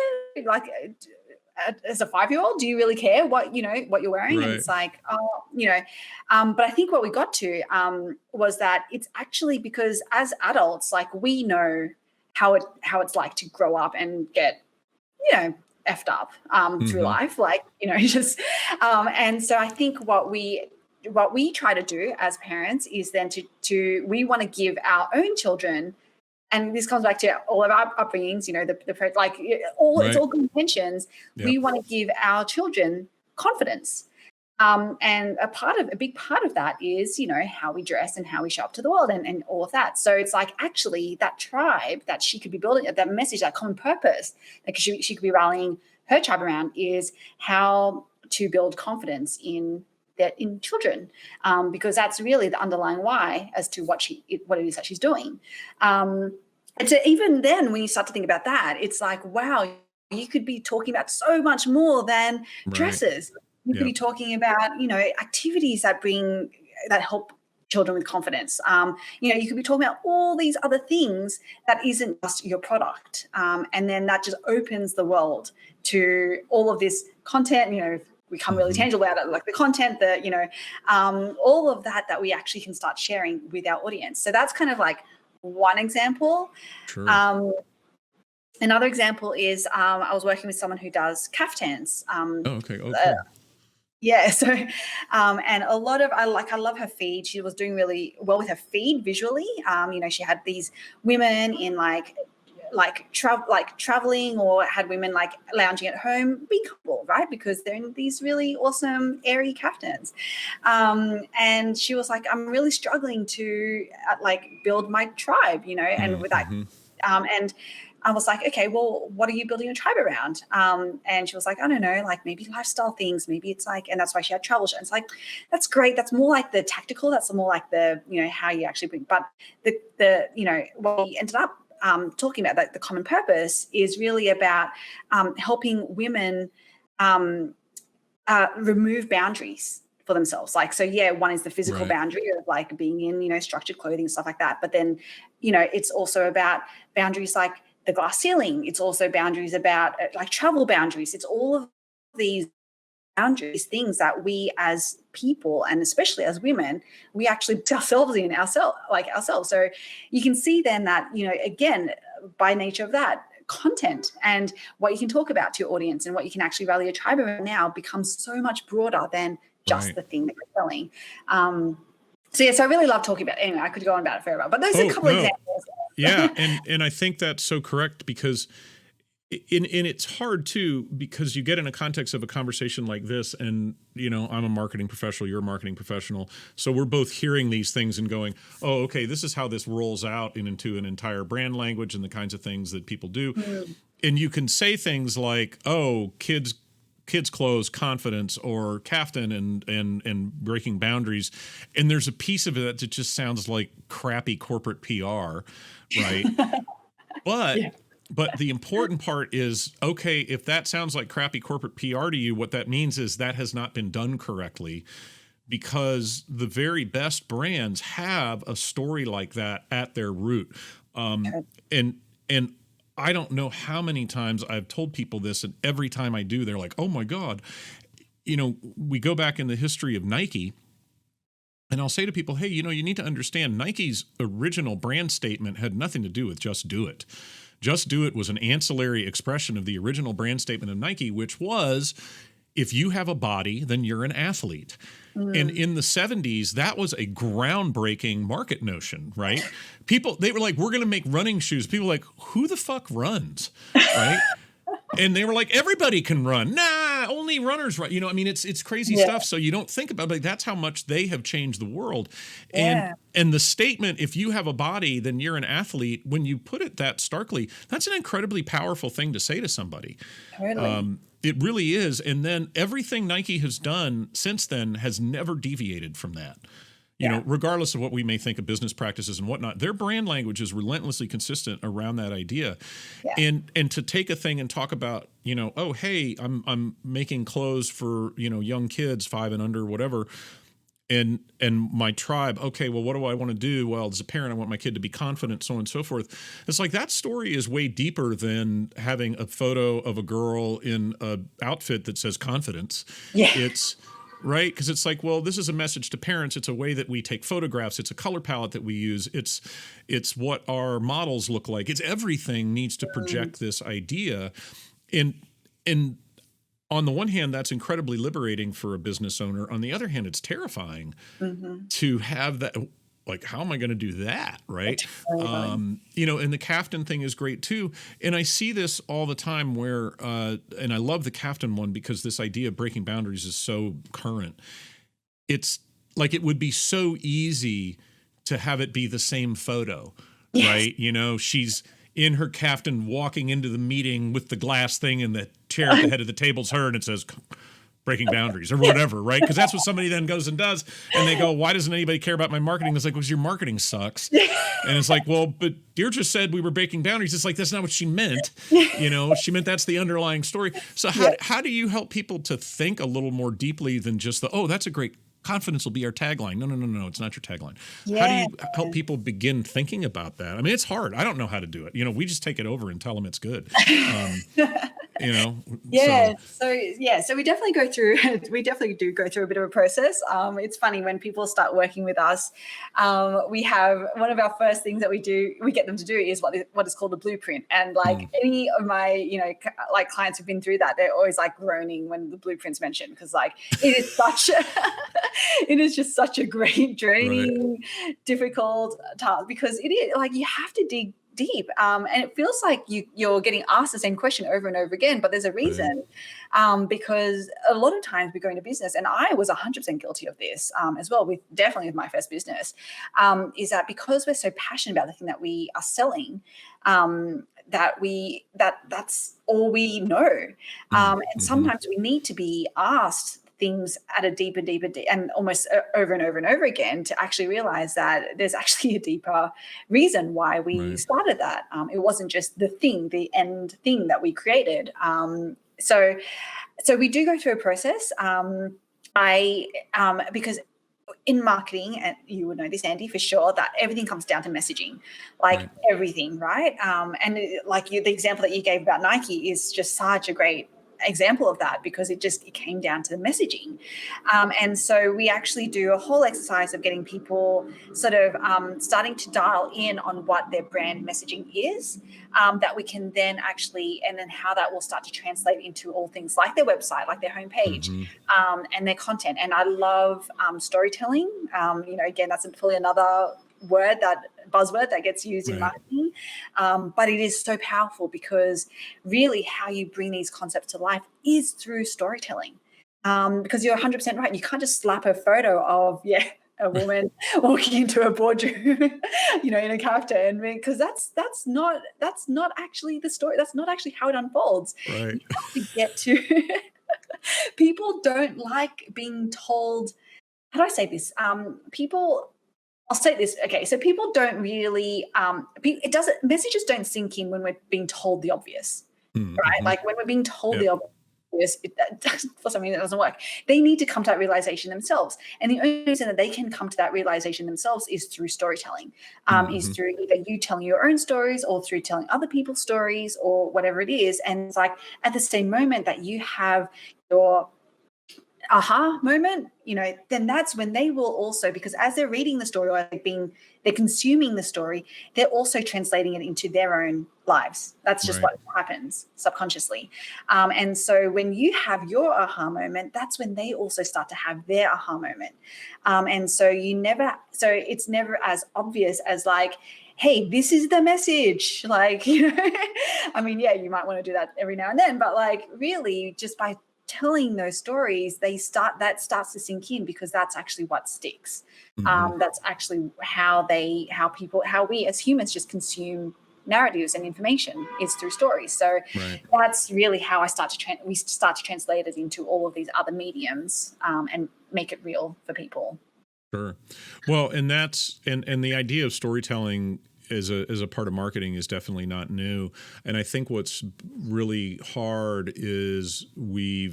Speaker 3: As a 5-year-old, do you really care what you're wearing? Right. And it's like, but I think what we got to was that it's actually because as adults, we know how it's like to grow up and get, effed up through life, and so I think what we try to do as parents is then we want to give our own children. And this comes back to all of our upbringings, it's all good intentions. Yep. We want to give our children confidence. And a big part of that is, how we dress and how we show up to the world and all of that. So it's like actually that tribe that she could be building, that message, that common purpose that she could be rallying her tribe around is how to build confidence in children, because that's really the underlying why as to what it is that she's doing. And so even then, when you start to think about that, it's like, wow, you could be talking about so much more than dresses. You could be talking about, activities that help children with confidence. You could be talking about all these other things that isn't just your product. And then that just opens the world to all of this content, become really tangible about it, like the content, all of that we actually can start sharing with our audience. So that's kind of like one example.
Speaker 2: Sure.
Speaker 3: Another example is I was working with someone who does caftans.
Speaker 2: Okay. Cool.
Speaker 3: Yeah. So, and a lot of, I love her feed. She was doing really well with her feed visually. She had these women in traveling, or had women like lounging at home, be comfortable, right? Because they're in these really awesome airy caftans. And she was like, I'm really struggling to build my tribe, and with that, and I was like, okay, well, what are you building your tribe around? And she was like, I don't know, like maybe lifestyle things. Maybe it's like, and that's why she had travel shows. It's like, that's great. That's more like the tactical. That's more like the, how you actually bring. But what we ended up talking about, that the common purpose is really about helping women remove boundaries for themselves. One is the physical boundary of like being in, structured clothing and stuff like that. But then, it's also about boundaries like the glass ceiling. It's also boundaries about like travel boundaries. It's all of these boundaries, things that we as people, and especially as women, we actually put ourselves. So you can see then that, again, by nature of that, content and what you can talk about to your audience and what you can actually rally your tribe around now becomes so much broader than just the thing that you're selling. So I really love talking about it. Anyway, I could go on about it forever, but those are a couple examples.
Speaker 2: Yeah. And I think that's so correct, because it's hard too, because you get in a context of a conversation like this, and I'm a marketing professional, you're a marketing professional, so we're both hearing these things and going, oh, okay, this is how this rolls out into an entire brand language and the kinds of things that people do. And you can say things like, oh, kids clothes, confidence, or kaftan and breaking boundaries, and there's a piece of it that just sounds like crappy corporate PR, right? But the important part is, okay, if that sounds like crappy corporate PR to you, what that means is that has not been done correctly, because the very best brands have a story like that at their root. And I don't know how many times I've told people this, and every time I do, they're like, oh my God. We go back in the history of Nike, and I'll say to people, hey, you need to understand Nike's original brand statement had nothing to do with just do it. Just do it was an ancillary expression of the original brand statement of Nike, which was, if you have a body, then you're an athlete. And in the 70s, that was a groundbreaking market notion, right? They were like, we're going to make running shoes. People were like, who the fuck runs, right? And they were like, everybody can run. Nah, only runners run. It's crazy stuff. So you don't think about it. That's how much they have changed the world. And the statement, if you have a body, then you're an athlete, when you put it that starkly, that's an incredibly powerful thing to say to somebody. Totally. It really is. And then everything Nike has done since then has never deviated from that. Regardless of what we may think of business practices and whatnot, their brand language is relentlessly consistent around that idea. Yeah. And to take a thing and talk about, oh, hey, I'm making clothes for, young kids, 5 and under, whatever. And my tribe, okay, well, what do I want to do? Well, as a parent, I want my kid to be confident, so on and so forth. It's like that story is way deeper than having a photo of a girl in an outfit that says confidence. Yeah. It's right, because it's like, well, this is a message to parents. It's a way that we take photographs. It's a color palette that we use. It's what our models look like. It's everything needs to project this idea. And on the one hand, that's incredibly liberating for a business owner. On the other hand, it's terrifying to have that. Like, how am I going to do that? Right. And the kaftan thing is great too. And I see this all the time where, and I love the kaftan one because this idea of breaking boundaries is so current. It's like, it would be so easy to have it be the same photo, right? She's in her kaftan walking into the meeting with the glass thing, and the chair at the head of the table's her, and it says breaking boundaries or whatever, right? Because that's what somebody then goes and does, and they go, why doesn't anybody care about my marketing? It's like, because your marketing sucks. And it's like, well, but Deirdre said we were breaking boundaries. It's like, that's not what she meant. She meant that's the underlying story. So how do you help people to think a little more deeply than just that's a great, confidence will be our tagline. No, it's not your tagline. How do you help people begin thinking about that? I mean, it's hard. I don't know how to do it. We just take it over and tell them it's good.
Speaker 3: So we definitely go through a bit of a process. It's funny when people start working with us, we have one of our first things that we get them to do is what is called a blueprint. And any of my clients who've been through that, they're always groaning when the blueprint's mentioned, because it is such it is just such a great, draining, difficult task, because it is you have to dig deep, and it feels like you're getting asked the same question over and over again, but there's a reason, because a lot of times we go into business, and I was 100% guilty of this as well, definitely with my first business, is that because we're so passionate about the thing that we are selling, that's all we know, and sometimes we need to be asked things at a deeper, and almost over and over and over again to actually realize that there's actually a deeper reason why we started that. It wasn't just the end thing that we created. So we do go through a process. Because in marketing, and you would know this, Andy, for sure, that everything comes down to messaging, everything, right? And the example that you gave about Nike is just such a great example of that, because it came down to the messaging. And so we actually do a whole exercise of getting people sort of starting to dial in on what their brand messaging is, that we can then and then how that will start to translate into all things like their website, like their homepage, and their content. And I love storytelling. Again, that's fully another buzzword that gets used in marketing, but it is so powerful, because really how you bring these concepts to life is through storytelling, because you're 100% right. You can't just slap a photo of a woman walking into a boardroom in a character, and because that's not actually the story. That's not actually how it unfolds.
Speaker 2: Right.
Speaker 3: You have to get to people don't like being told. How do I say this? I'll say this. Okay, so people don't really. Messages don't sink in when we're being told the obvious, right? Like when we're being told the obvious, for some reason it doesn't work. They need to come to that realization themselves, and the only reason that they can come to that realization themselves is through storytelling. Is through either you telling your own stories, or through telling other people's stories, or whatever it is. And it's at the same moment that you have your aha moment, then that's when they will also, because as they're reading the story, or they're consuming the story, they're also translating it into their own lives. That's just what happens subconsciously. And so when you have your aha moment, that's when they also start to have their aha moment. And so it's never as obvious as hey, this is the message. I mean, you might want to do that every now and then, but really just by telling those stories, that starts to sink in, because that's actually what sticks. That's actually how we as humans just consume narratives and information, is through stories. So that's really how we start to translate it into all of these other mediums, and make it real for people.
Speaker 2: Sure. Well, and that's and the idea of storytelling as a part of marketing is definitely not new. And I think what's really hard is I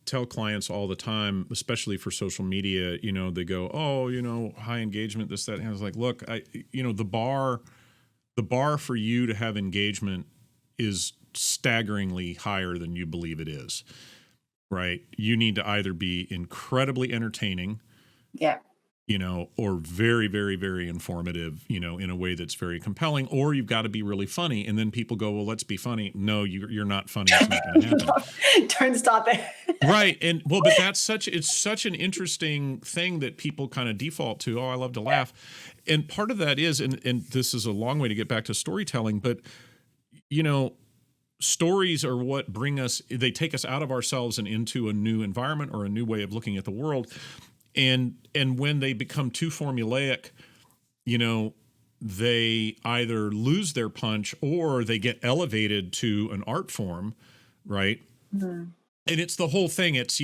Speaker 2: tell clients all the time, especially for social media, they go, high engagement, this, that. And I was like, look, the bar for you to have engagement is staggeringly higher than you believe it is, right? You need to either be incredibly entertaining, or very, very, very informative, in a way that's very compelling, or you've got to be really funny. And then people go, well, let's be funny. No, you're not funny. It's not going to happen.
Speaker 3: Don't stop there.
Speaker 2: Right. And but it's such an interesting thing that people kind of default to. Oh, I love to laugh. And part of that is, and this is a long way to get back to storytelling, but stories are what they take us out of ourselves and into a new environment or a new way of looking at the world. And when they become too formulaic, they either lose their punch or they get elevated to an art form, right? And it's the whole thing. It's,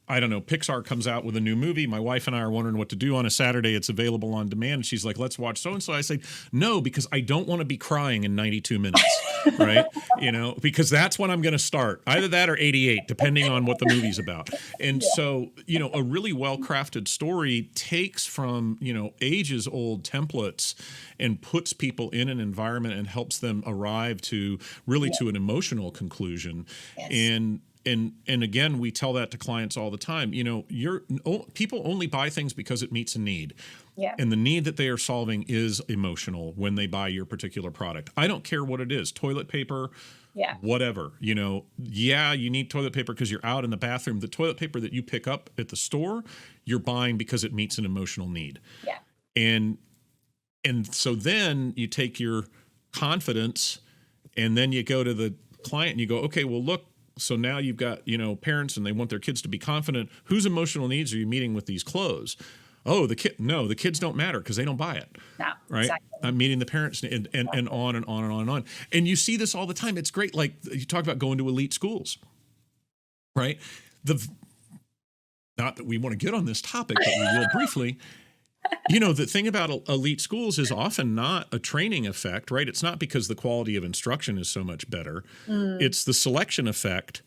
Speaker 2: I don't know, Pixar comes out with a new movie. My wife and I are wondering what to do on a Saturday. It's available on demand. And she's like, let's watch so-and-so. I say, no, because I don't want to be crying in 92 minutes, right? Because that's when I'm going to start. Either that or 88, depending on what the movie's about. And so, a really well-crafted story takes from, ages old templates and puts people in an environment and helps them arrive to really to an emotional conclusion. And again, we tell that to clients all the time. People only buy things because it meets a need. Yeah. And the need that they are solving is emotional when they buy your particular product. I don't care what it is, toilet paper, whatever. You need toilet paper because you're out in the bathroom. The toilet paper that you pick up at the store, you're buying because it meets an emotional need. Yeah. And so then you take your confidence and then you go to the client and you go, okay, well, look, so now you've got, parents and they want their kids to be confident. Whose emotional needs are you meeting with these clothes? Oh, the kids don't matter because they don't buy it. No, right? Exactly. I'm meeting the parents and on and on and on and on. And you see this all the time. It's great. Like you talk about going to elite schools, right? Not that we want to get on this topic, but we will briefly. The thing about elite schools is often not a training effect, right? It's not because the quality of instruction is so much better. It's the selection effect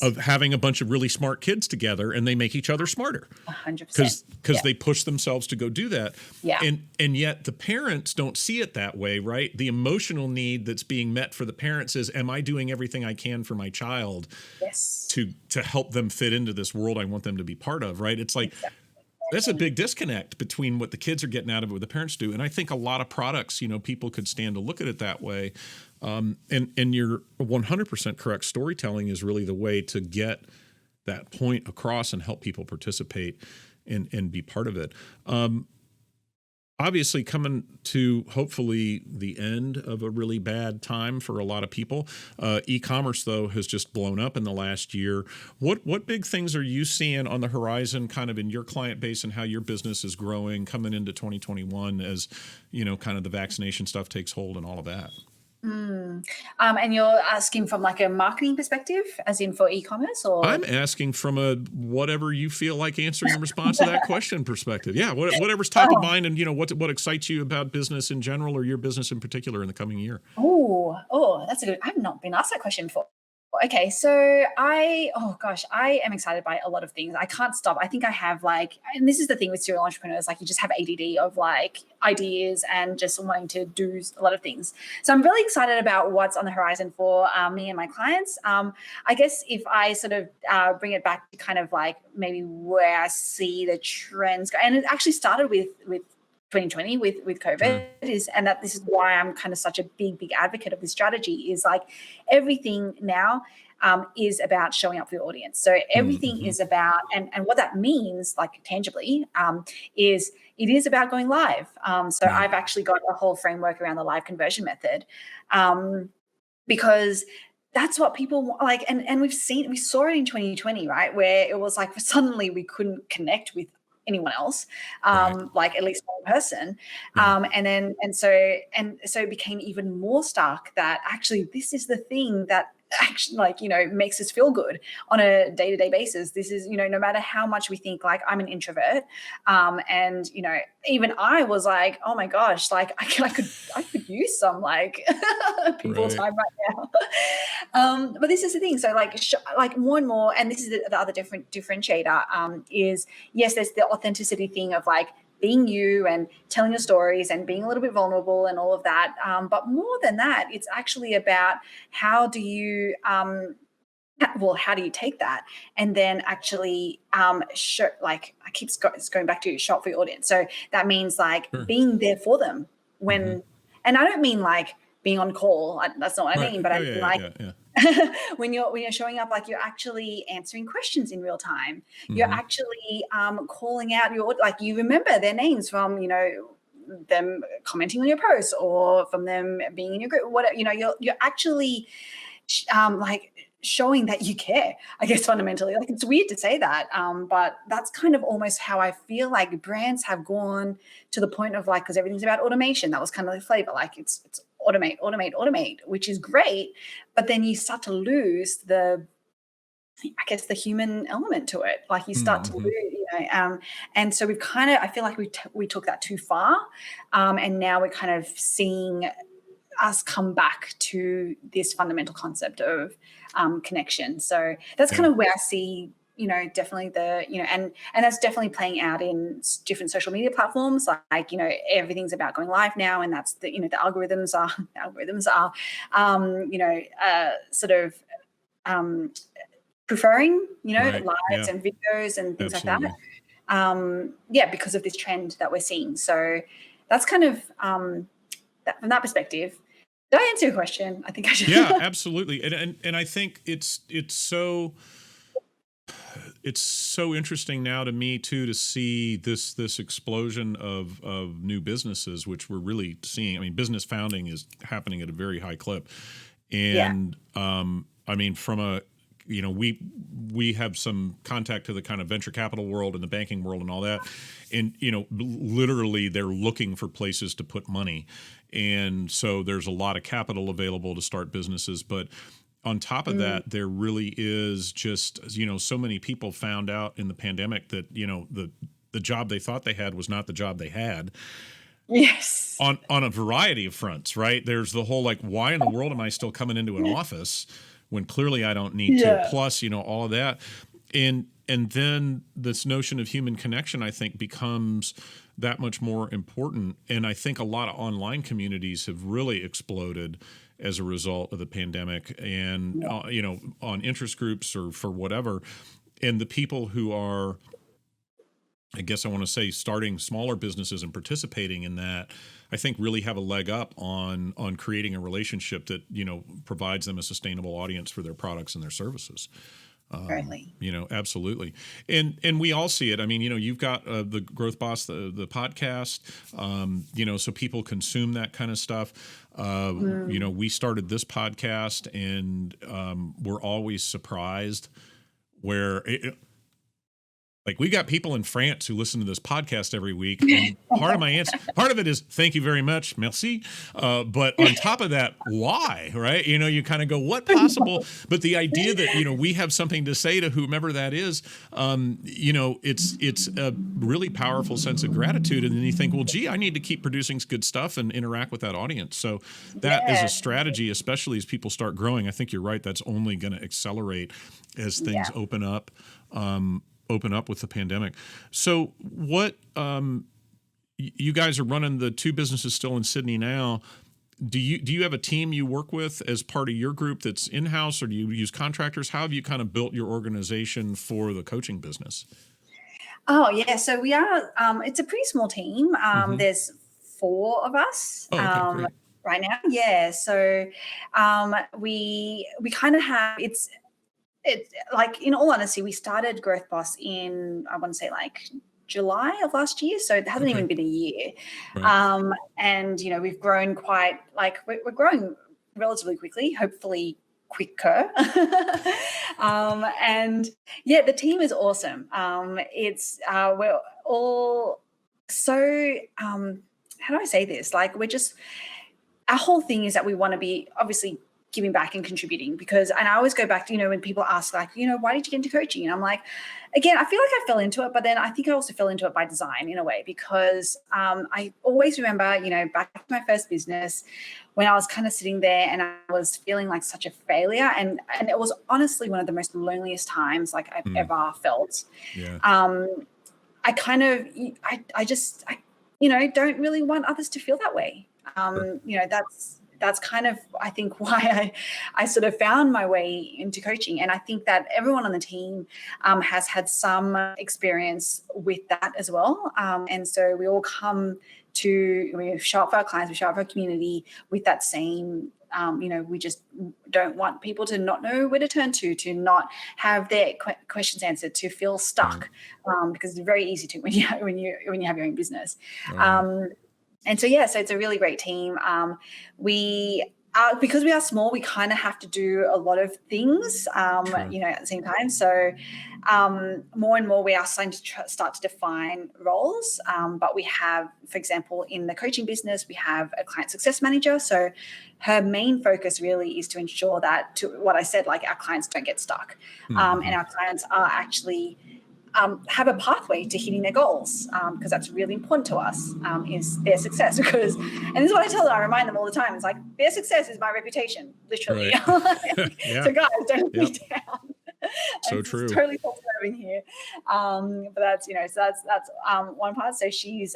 Speaker 2: of having a bunch of really smart kids together and they make each other smarter. 100%. Because they push themselves to go do that. Yeah. And yet the parents don't see it that way, right? The emotional need that's being met for the parents is, am I doing everything I can for my child to help them fit into this world I want them to be part of, right? It's like... Exactly. That's a big disconnect between what the kids are getting out of it, what the parents do. And I think a lot of products, people could stand to look at it that way. And you're 100% correct. Storytelling is really the way to get that point across and help people participate and be part of it. Obviously coming to hopefully the end of a really bad time for a lot of people. E-commerce, though, has just blown up in the last year. What big things are you seeing on the horizon kind of in your client base and how your business is growing coming into 2021 as, kind of the vaccination stuff takes hold and all of that?
Speaker 3: And you're asking from like a marketing perspective, as in for e-commerce, or?
Speaker 2: I'm asking from a whatever you feel like answering in response to that question perspective. Yeah, whatever's top of mind, and what excites you about business in general or your business in particular in the coming year.
Speaker 3: Oh, that's a good. I've not been asked that question before. Okay, so I am excited by a lot of things. I can't stop. I think I have and this is the thing with serial entrepreneurs, you just have ADD of ideas and just wanting to do a lot of things. So I'm really excited about what's on the horizon for me and my clients. I guess if I sort of bring it back to kind of maybe where I see the trends go, and it actually started with 2020 with COVID and that this is why I'm kind of such a big advocate of this strategy is everything now is about showing up for your audience. So everything is about, and what that means tangibly is it is about going live. So I've actually got a whole framework around the live conversion method because that's what people like. And we saw it in 2020, right? Where it was suddenly we couldn't connect with anyone else, at least one person. And so it became even more stark that actually this is the thing that actually makes us feel good on a day-to-day basis. This is, no matter how much we think I'm an introvert. And, even I was oh my gosh, I could use some people time right now. But this is the thing. So more and more, and this is the other different differentiator is yes, there's the authenticity thing of being you and telling your stories and being a little bit vulnerable and all of that. But more than that, it's actually about how do you take that and then actually show, I keep going back to show up for your audience. So that means being there for them when, and I don't mean being on call. That's not what I mean, but I mean when you're showing up, you're actually answering questions in real time. You're actually calling out your, you remember their names from, them commenting on your posts or from them being in your group, whatever, you're actually showing that you care, I guess, fundamentally. Like, it's weird to say that, but that's kind of almost how I feel like brands have gone to the point of, like, because everything's about automation. That was kind of the flavor. Like, it's automate, automate, automate, which is great, but then you start to lose the, I guess, the human element to it. Like, you start to lose, and so we've kind of, I feel like we took that too far, and now we're kind of seeing us come back to this fundamental concept of connection. So that's kind of where I see, definitely the, and that's definitely playing out in different social media platforms. Like, everything's about going live now, and that's the, the algorithms are sort of preferring, lives and videos and things like that. Because of this trend that we're seeing. So that's kind of from that perspective. Did I answer your question? I think I should.
Speaker 2: Yeah, absolutely. And I think it's so interesting now to me too, to see this explosion of new businesses, which we're really seeing. I mean, business founding is happening at a very high clip. And I mean, from a, we have some contact to the kind of venture capital world and the banking world and all that. And, literally they're looking for places to put money. And so there's a lot of capital available to start businesses. But on top of that, there really is just, so many people found out in the pandemic that, the job they thought they had was not the job they had.
Speaker 3: Yes.
Speaker 2: On a variety of fronts, right? There's the whole, like, why in the world am I still coming into an office when clearly I don't need to? Plus, all of that. And then this notion of human connection, I think, becomes that much more important. And I think a lot of online communities have really exploded as a result of the pandemic and, on interest groups or for whatever. And the people who are, I guess I want to say, starting smaller businesses and participating in that, I think really have a leg up on creating a relationship that, provides them a sustainable audience for their products and their services.
Speaker 3: Currently.
Speaker 2: Absolutely. And we all see it. I mean, you've got the Growth Boss, the podcast, so people consume that kind of stuff. We started this podcast and we're always surprised where like, we got people in France who listen to this podcast every week. And part of my answer, part of it is thank you very much, merci. But on top of that, why, right? You kind of go, what possible? But the idea that, we have something to say to whomever that is, it's a really powerful sense of gratitude. And then you think, well, gee, I need to keep producing good stuff and interact with that audience. So that is a strategy, especially as people start growing. I think you're right. That's only going to accelerate as things open up with the pandemic. So what, you guys are running the two businesses still in Sydney now. Do you have a team you work with as part of your group that's in-house, or do you use contractors? How have you kind of built your organization for the coaching business?
Speaker 3: Oh, yeah. So we are, it's a pretty small team. There's 4 of us.
Speaker 2: Great.
Speaker 3: Right now. Yeah. So we kind of have, it's like, in all honesty, we started Growth Boss in, I want to say, like July of last year. So it hasn't even been a year. Right. And, we've grown quite, like, we're growing relatively quickly, hopefully quicker. And yeah, the team is awesome. It's, we're all so, how do I say this? Like, our whole thing is that we want to be obviously giving back and contributing, and I always go back to, when people ask, like, why did you get into coaching? And I'm like, again, I feel like I fell into it, but then I think I also fell into it by design in a way, because I always remember, back to my first business, when I was kind of sitting there and I was feeling like such a failure. And it was honestly one of the most loneliest times like I've ever felt. Yeah. I kind of, I just don't really want others to feel that way. That's kind of, I think, why I sort of found my way into coaching. And I think that everyone on the team has had some experience with that as well. And so we all we show up for our clients, we show up for our community with that same, we just don't want people to not know where to turn to not have their questions answered, to feel stuck, because it's very easy to when you have your own business. And so, so it's a really great team. We Because we are small, we kind of have to do a lot of things, at the same time. So more and more we are starting to start to define roles. But we have, for example, in the coaching business, we have a client success manager. So her main focus really is to ensure that, to what I said, like our clients don't get stuck, and our clients are actually have a pathway to hitting their goals, because that's really important to us, is their success. Because, and this is what I tell them, I remind them all the time, it's like, their success is my reputation, literally.
Speaker 2: Right. Yeah.
Speaker 3: So guys, don't let me down.
Speaker 2: So true.
Speaker 3: It's totally self-serving here. But that's, so that's one part. So she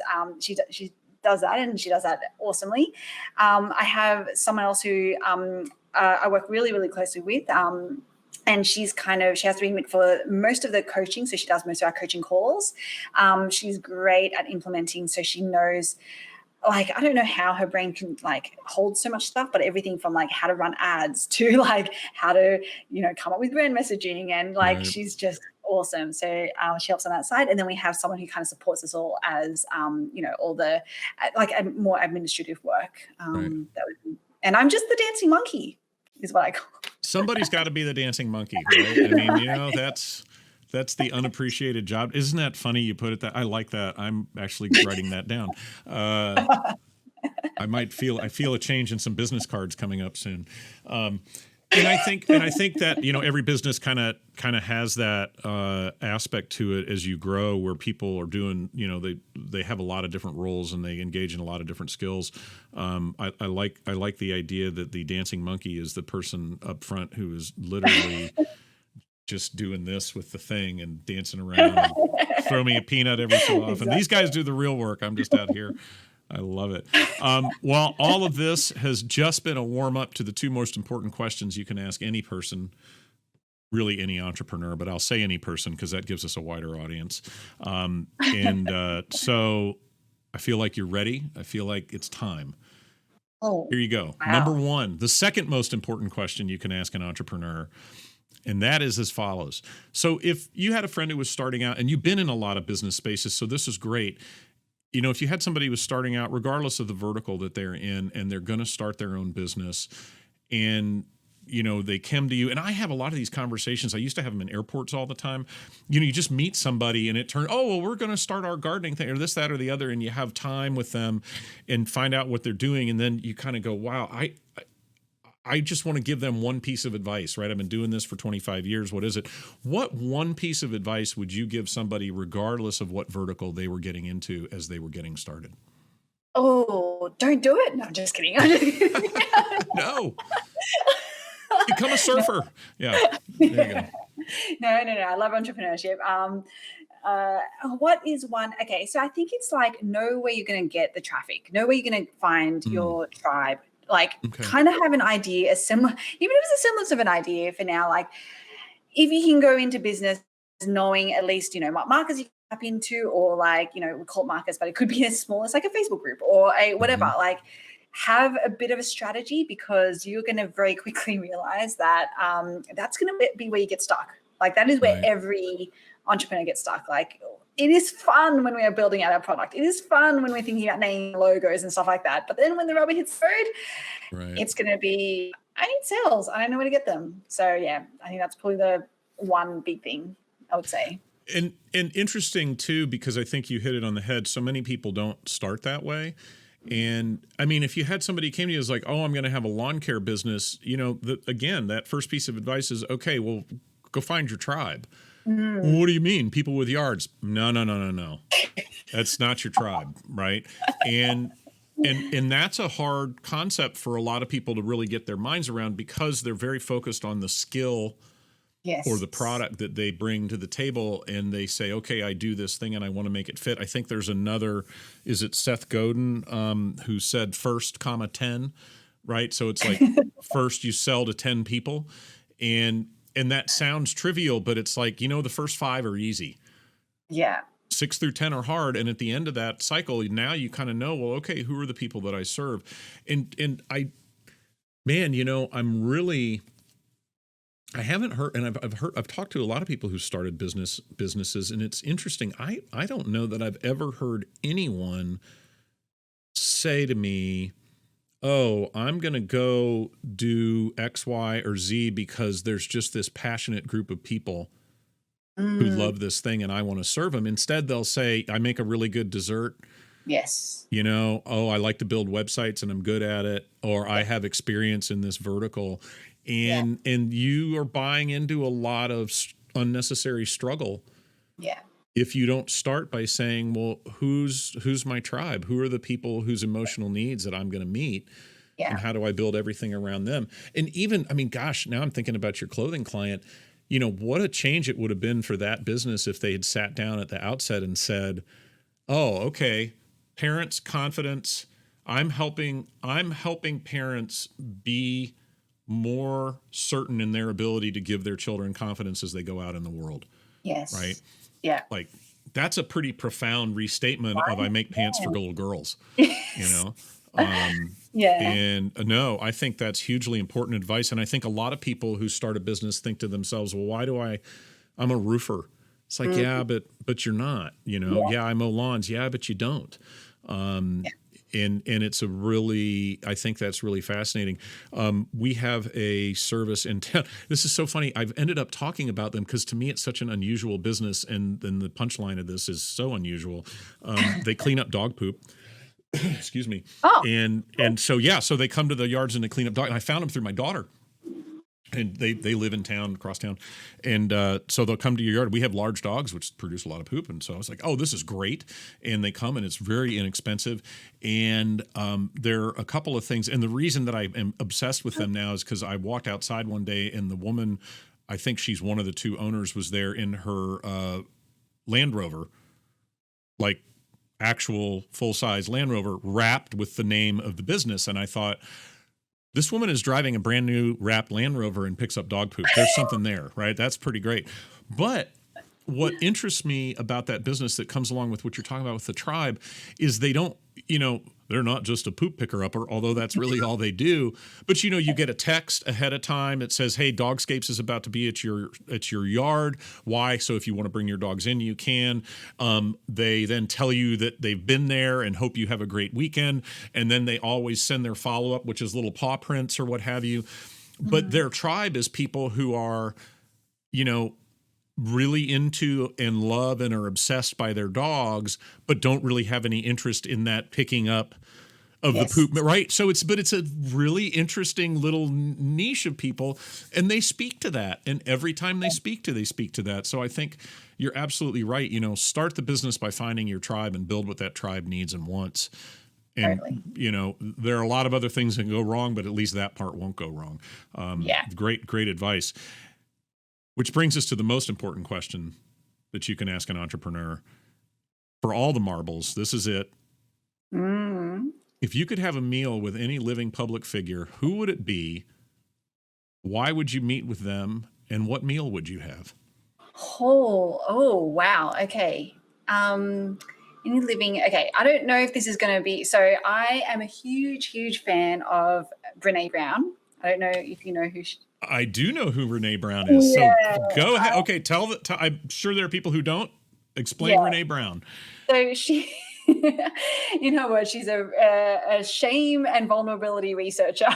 Speaker 3: does that, and she does that awesomely. I have someone else who I work really, really closely with, and she has to be for most of the coaching. So she does most of our coaching calls. She's great at implementing. So she knows, like, I don't know how her brain can like hold so much stuff, but everything from like how to run ads to like how to, come up with brand messaging, and like, she's just awesome. So she helps on that side. And then we have someone who kind of supports us all as, all the more administrative work. And I'm just the dancing monkey, is what I call it.
Speaker 2: Somebody's got to be the dancing monkey, right? I mean, that's the unappreciated job. Isn't that funny you put it that? I like that. I'm actually writing that down. I feel a change in some business cards coming up soon. And I think that, every business kind of has that aspect to it as you grow, where people are doing, they have a lot of different roles and they engage in a lot of different skills. I like the idea that the dancing monkey is the person up front who is literally just doing this with the thing and dancing around and throw me a peanut every so often. Exactly. These guys do the real work. I'm just out here. I love it. Well, all of this has just been a warm up to the two most important questions you can ask any person, really any entrepreneur, but I'll say any person because that gives us a wider audience. So I feel like you're ready. I feel like it's time.
Speaker 3: Oh,
Speaker 2: here you go.
Speaker 3: Wow.
Speaker 2: Number one, the second most important question you can ask an entrepreneur, and that is as follows. So if you had a friend who was starting out, and you've been in a lot of business spaces, so this is great. If you had somebody who was starting out, regardless of the vertical that they're in, and they're going to start their own business, and they come to you, and I have a lot of these conversations. I used to have them in airports all the time. You just meet somebody and it turns, we're going to start our gardening thing or this, that, or the other. And you have time with them and find out what they're doing. And then you kind of go, wow, I just want to give them one piece of advice, right? I've been doing this for 25 years. What is it? What one piece of advice would you give somebody regardless of what vertical they were getting into as they were getting started?
Speaker 3: Oh, don't do it. No, I'm just kidding.
Speaker 2: No. Become a surfer. Yeah. There you go.
Speaker 3: No. I love entrepreneurship. What is one? Okay. So I think it's like, know where you're going to get the traffic, know where you're going to find your tribe, kind of have an idea, even if it's a semblance of an idea for now, like if you can go into business knowing at least, what markets you can tap into, or we call it markets, but it could be as small as like a Facebook group or a whatever, have a bit of a strategy, because you're going to very quickly realize that that's going to be where you get stuck. That is where every entrepreneur gets stuck. It is fun when we are building out our product. It is fun when we're thinking about naming logos and stuff like that. But then when the rubber hits the road, it's going to be, I need sales. I don't know where to get them. So yeah, I think that's probably the one big thing I would say.
Speaker 2: And interesting too, because I think you hit it on the head. So many people don't start that way. And I mean, if you had somebody came to you as like, I'm going to have a lawn care business, again, that first piece of advice is, okay, well, go find your tribe. Well, what do you mean? People with yards? No. That's not your tribe, right? And that's a hard concept for a lot of people to really get their minds around, because they're very focused on the skill or the product that they bring to the table, and they say, okay, I do this thing and I want to make it fit. I think there's another, is it Seth Godin, who said first, 10, right? So it's like first you sell to 10 people, and that sounds trivial, but it's like, the first 5 are easy.
Speaker 3: Yeah.
Speaker 2: 6 through 10 are hard. And at the end of that cycle, now you kind of know, well, okay, who are the people that I serve? And I haven't heard, and I've talked to a lot of people who started businesses, and it's interesting. I don't know that I've ever heard anyone say to me, oh, I'm going to go do X, Y, or Z because there's just this passionate group of people who
Speaker 3: Mm,
Speaker 2: love this thing and I want to serve them. Instead, they'll say, I make a really good dessert.
Speaker 3: yes.
Speaker 2: You know, oh, I like to build websites and I'm good at it, or I have experience in this vertical.
Speaker 3: Yeah.
Speaker 2: And you are buying into a lot of unnecessary struggle
Speaker 3: Yeah.
Speaker 2: if you don't start by saying, well, who's my tribe? Who are the people whose emotional needs that I'm going to meet? And
Speaker 3: Yeah.
Speaker 2: how do I build everything around them? And even, I mean, gosh, now I'm thinking about your clothing client. You know, what a change it would have been for that business if they had sat down at the outset and said, oh, okay, parents' confidence. I'm helping parents be more certain in their ability to give their children confidence as they go out in the world,
Speaker 3: Yes.
Speaker 2: right?
Speaker 3: Yeah.
Speaker 2: Like that's a pretty profound restatement of I make pants for little girls, you know?
Speaker 3: Yeah.
Speaker 2: And no, I think that's hugely important advice. And I think a lot of people who start a business think to themselves, well, I'm a roofer. It's like, yeah, but you're not, you know, yeah, I mow lawns. Yeah, but you don't. And it's a really, I think that's really fascinating. We have a service in town. This is so funny. I've ended up talking about them because to me it's such an unusual business, and then the punchline of this is so unusual. They clean up dog poop. Excuse me.
Speaker 3: Oh.
Speaker 2: And so so they come to the yards and they clean up dog. And I found them through my daughter. And they live in town, across town. And so they'll come to your yard. We have large dogs, which produce a lot of poop. And so I was like, oh, this is great. And they come and it's very inexpensive. And there are a couple of things. And the reason that I am obsessed with them now is because I walked outside one day and the woman, I think she's one of the two owners, was there in her Land Rover, like actual full-size Land Rover, wrapped with the name of the business. And I thought, this woman is driving a brand new wrapped Land Rover and picks up dog poop. There's something there, right? That's pretty great. But what interests me about that business that comes along with what you're talking about with the tribe is they don't, you know, they're not just a poop picker upper, although that's really all they do. But, you know, you get a text ahead of time that says, hey, Dogscapes is about to be at your yard. Why? So if you want to bring your dogs in, you can. They then tell you that they've been there and hope you have a great weekend. And then they always send their follow-up, which is little paw prints or what have you. But their tribe is people who are, you know, really into and love and are obsessed by their dogs, but don't really have any interest in that picking up of the poop, right? So it's a really interesting little niche of people, and they speak to that. And every time they speak to that. So I think you're absolutely right. You know, start the business by finding your tribe and build what that tribe needs and wants. And, you know, there are a lot of other things that can go wrong, but at least that part won't go wrong. Great advice. Which brings us to the most important question that you can ask an entrepreneur. For all the marbles, this is it. If you could have a meal with any living public figure, who would it be? Why would you meet with them? And what meal would you have?
Speaker 3: Oh, wow. Okay. Any living, okay. I don't know if this is going to be, so I am a huge fan of Brené Brown. I don't know if you know who
Speaker 2: I do know who Brené Brown is.
Speaker 3: Yeah.
Speaker 2: So go ahead. Okay, I'm sure there are people who don't. Explain Brené Brown.
Speaker 3: So she, in her words, she's a shame and vulnerability researcher,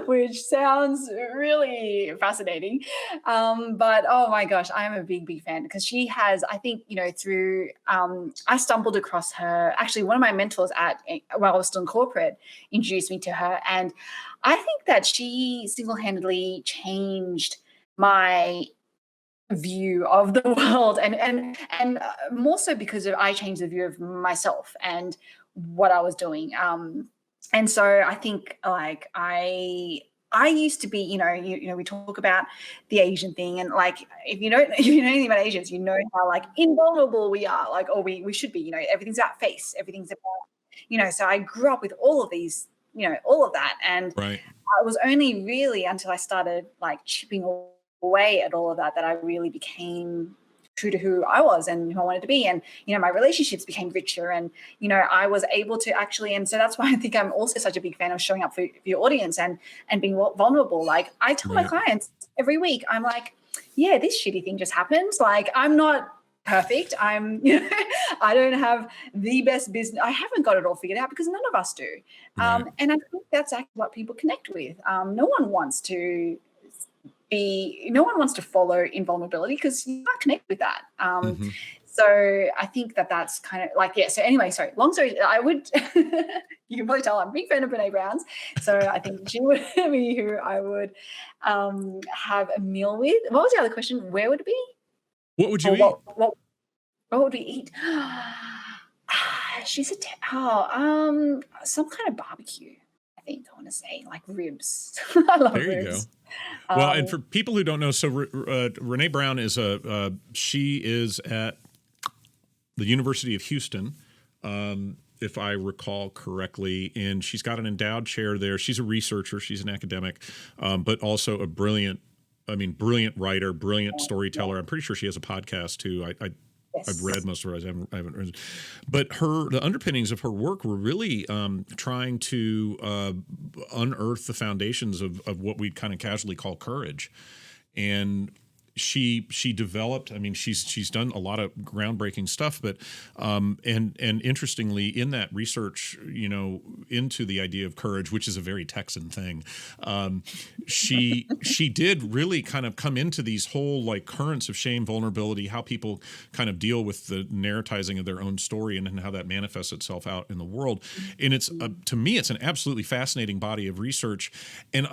Speaker 3: which sounds really fascinating. But oh my gosh, I'm a big fan because she has, I think, you know, through, I stumbled across her. Actually, one of my mentors while I was still in corporate introduced me to her. And I think that she single-handedly changed my view of the world and more so because I changed the view of myself and what I was doing. And so I think like I used to be, you know, we talk about the Asian thing, and like if you know anything about Asians, you know how like invulnerable we are, like, or we should be, you know, everything's about face, everything's about, you know, so I grew up with all of these, you know, all of that. And
Speaker 2: right.
Speaker 3: I was only really until I started like chipping away at all of that I really became true to who I was and who I wanted to be. And, you know, my relationships became richer, and, you know, I was able to actually, and so that's why I think I'm also such a big fan of showing up for your audience and being vulnerable. Like I tell my clients every week, I'm like, yeah, this shitty thing just happened. Like I'm not perfect. I'm, you know, I don't have the best business. I haven't got it all figured out because none of us do.
Speaker 2: Right.
Speaker 3: And I think that's actually what people connect with. No one wants to follow in vulnerability because you can't connect with that. So I think that's kind of like, yeah. So anyway, sorry, long story. I would, you can probably tell I'm a big fan of Brene Brown's. So I think she would be who I would have a meal with. What was the other question? Where would it be?
Speaker 2: What would you eat?
Speaker 3: What would we eat? She said, some kind of barbecue. I think I want to say like ribs. I love
Speaker 2: there
Speaker 3: ribs.
Speaker 2: You go. Well, and for people who don't know, so Brene Brown is she is at the University of Houston, if I recall correctly, and she's got an endowed chair there. She's a researcher, she's an academic, but also a brilliant writer, brilliant storyteller. I'm pretty sure she has a podcast too. I've read most of her. I haven't read, but the underpinnings of her work were really trying to unearth the foundations of what we kind of casually call courage, and she developed. I mean, she's done a lot of groundbreaking stuff, but and interestingly, in that research, into the idea of courage, which is a very Texan thing, she did really kind of come into these whole like currents of shame, vulnerability, how people kind of deal with the narratizing of their own story, and how that manifests itself out in the world. And it's to me, it's an absolutely fascinating body of research, and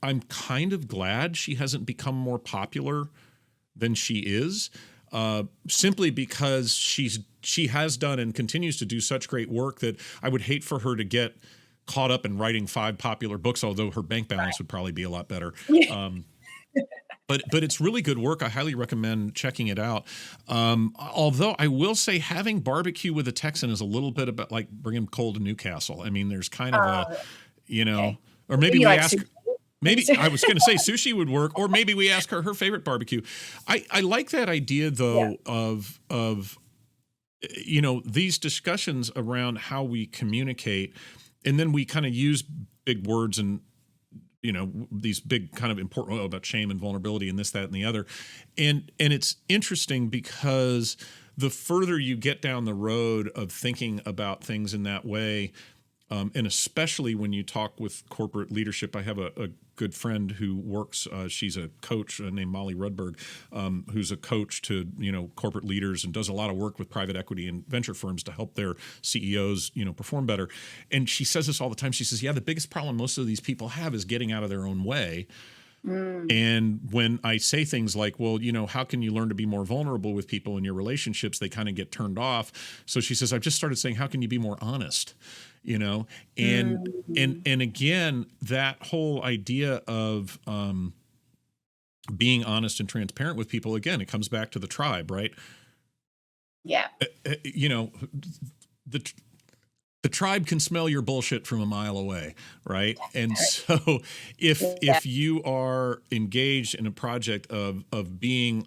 Speaker 2: I'm kind of glad she hasn't become more popular than she is, simply because she has done and continues to do such great work that I would hate for her to get caught up in writing 5 popular books, although her bank balance would probably be a lot better. But it's really good work. I highly recommend checking it out. Although I will say having barbecue with a Texan is a little bit about like bringing coal to Newcastle. I mean, there's kind of or maybe we ask. Maybe I was going to say sushi would work, or maybe we ask her favorite barbecue. I like that idea though of these discussions around how we communicate, and then we kind of use big words and these big kind of important about shame and vulnerability and this, that, and the other, and it's interesting because the further you get down the road of thinking about things in that way. And especially when you talk with corporate leadership, I have a good friend who works. She's a coach named Molly Rudberg, who's a coach to corporate leaders and does a lot of work with private equity and venture firms to help their CEOs perform better. And she says this all the time. She says, "Yeah, the biggest problem most of these people have is getting out of their own way." And when I say things like, well, how can you learn to be more vulnerable with people in your relationships? They kind of get turned off. So she says, I've just started saying, how can you be more honest? And again, that whole idea of being honest and transparent with people, again, it comes back to the tribe, right?
Speaker 3: Yeah.
Speaker 2: The tribe can smell your bullshit from a mile away, right? And so if you are engaged in a project of being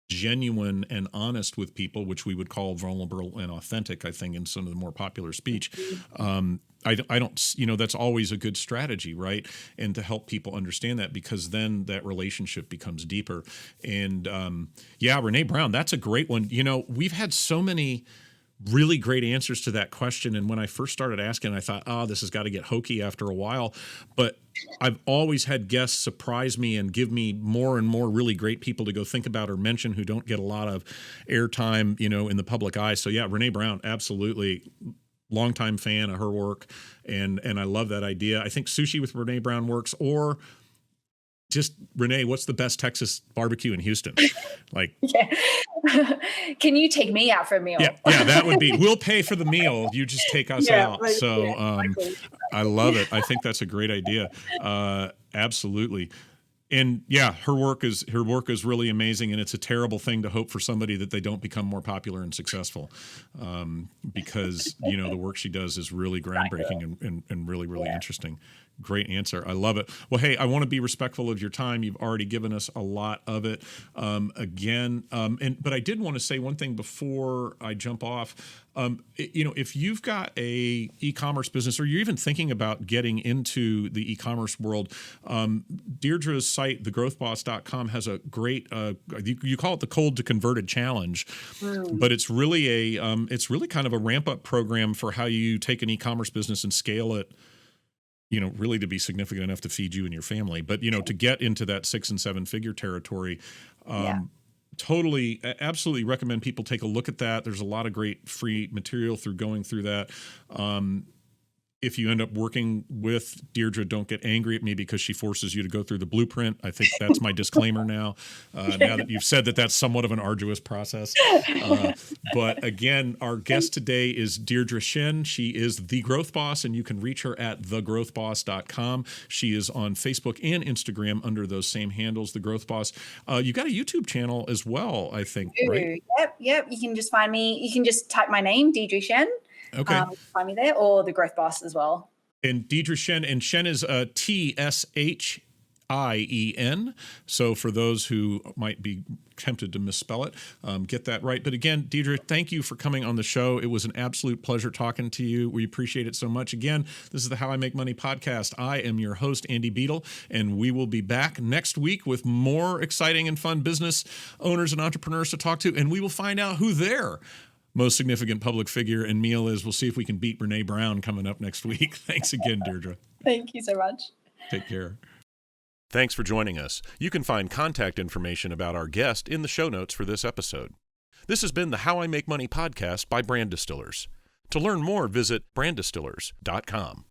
Speaker 2: genuine and honest with people, which we would call vulnerable and authentic, I think, in some of the more popular speech, I don't, that's always a good strategy, right? And to help people understand that, because then that relationship becomes deeper. And Brene Brown, that's a great one. We've had so many really great answers to that question. And when I first started asking, I thought, this has got to get hokey after a while. But I've always had guests surprise me and give me more and more really great people to go think about or mention who don't get a lot of airtime, in the public eye. So yeah, Brene Brown, absolutely. Longtime fan of her work. And I love that idea. I think sushi with Brene Brown works, or just, Renee, what's the best Texas barbecue in Houston?
Speaker 3: Can you take me out for a meal?
Speaker 2: Yeah, that would be. We'll pay for the meal. You just take us out. Right, so exactly. I love it. I think that's a great idea. Absolutely. And yeah, her work is really amazing, and it's a terrible thing to hope for somebody that they don't become more popular and successful, because the work she does is really groundbreaking and really, really interesting. Great answer. I love it. Well, hey, I want to be respectful of your time. You've already given us a lot of it. But I did want to say one thing before I jump off. If you've got a e-commerce business, or you're even thinking about getting into the e-commerce world, Deirdre's site, thegrowthboss.com, has a great, you call it the cold to converted challenge, but it's really kind of a ramp up program for how you take an e-commerce business and scale it, really to be significant enough to feed you and your family. But, to get into that 6 and 7 figure territory, totally, absolutely recommend people take a look at that. There's a lot of great free material through going through that. If you end up working with Deirdre, don't get angry at me because she forces you to go through the blueprint. I think that's my disclaimer now. Now that you've said that that's somewhat of an arduous process. But again, our guest today is Deirdre Tshien. She is the Growth Boss, and you can reach her at thegrowthboss.com. She is on Facebook and Instagram under those same handles, The Growth Boss. You got a YouTube channel as well, I think, right?
Speaker 3: Yep. You can just find me. You can just type my name, Deirdre Tshien.
Speaker 2: Okay.
Speaker 3: Find me there, or the Growth Boss as well.
Speaker 2: And Deirdre Tshien, and Tshien is Tshien. So for those who might be tempted to misspell it, get that right. But again, Deirdre, thank you for coming on the show. It was an absolute pleasure talking to you. We appreciate it so much. Again, this is the How I Make Money podcast. I am your host, Andy Beadle, and we will be back next week with more exciting and fun business owners and entrepreneurs to talk to, and we will find out who their most significant public figure and meal is. We'll see if we can beat Brene Brown coming up next week. Thanks again, Deirdre.
Speaker 3: Thank you so much.
Speaker 2: Take care.
Speaker 1: Thanks for joining us. You can find contact information about our guest in the show notes for this episode. This has been the How I Make Money podcast by Brand Distillers. To learn more, visit branddistillers.com.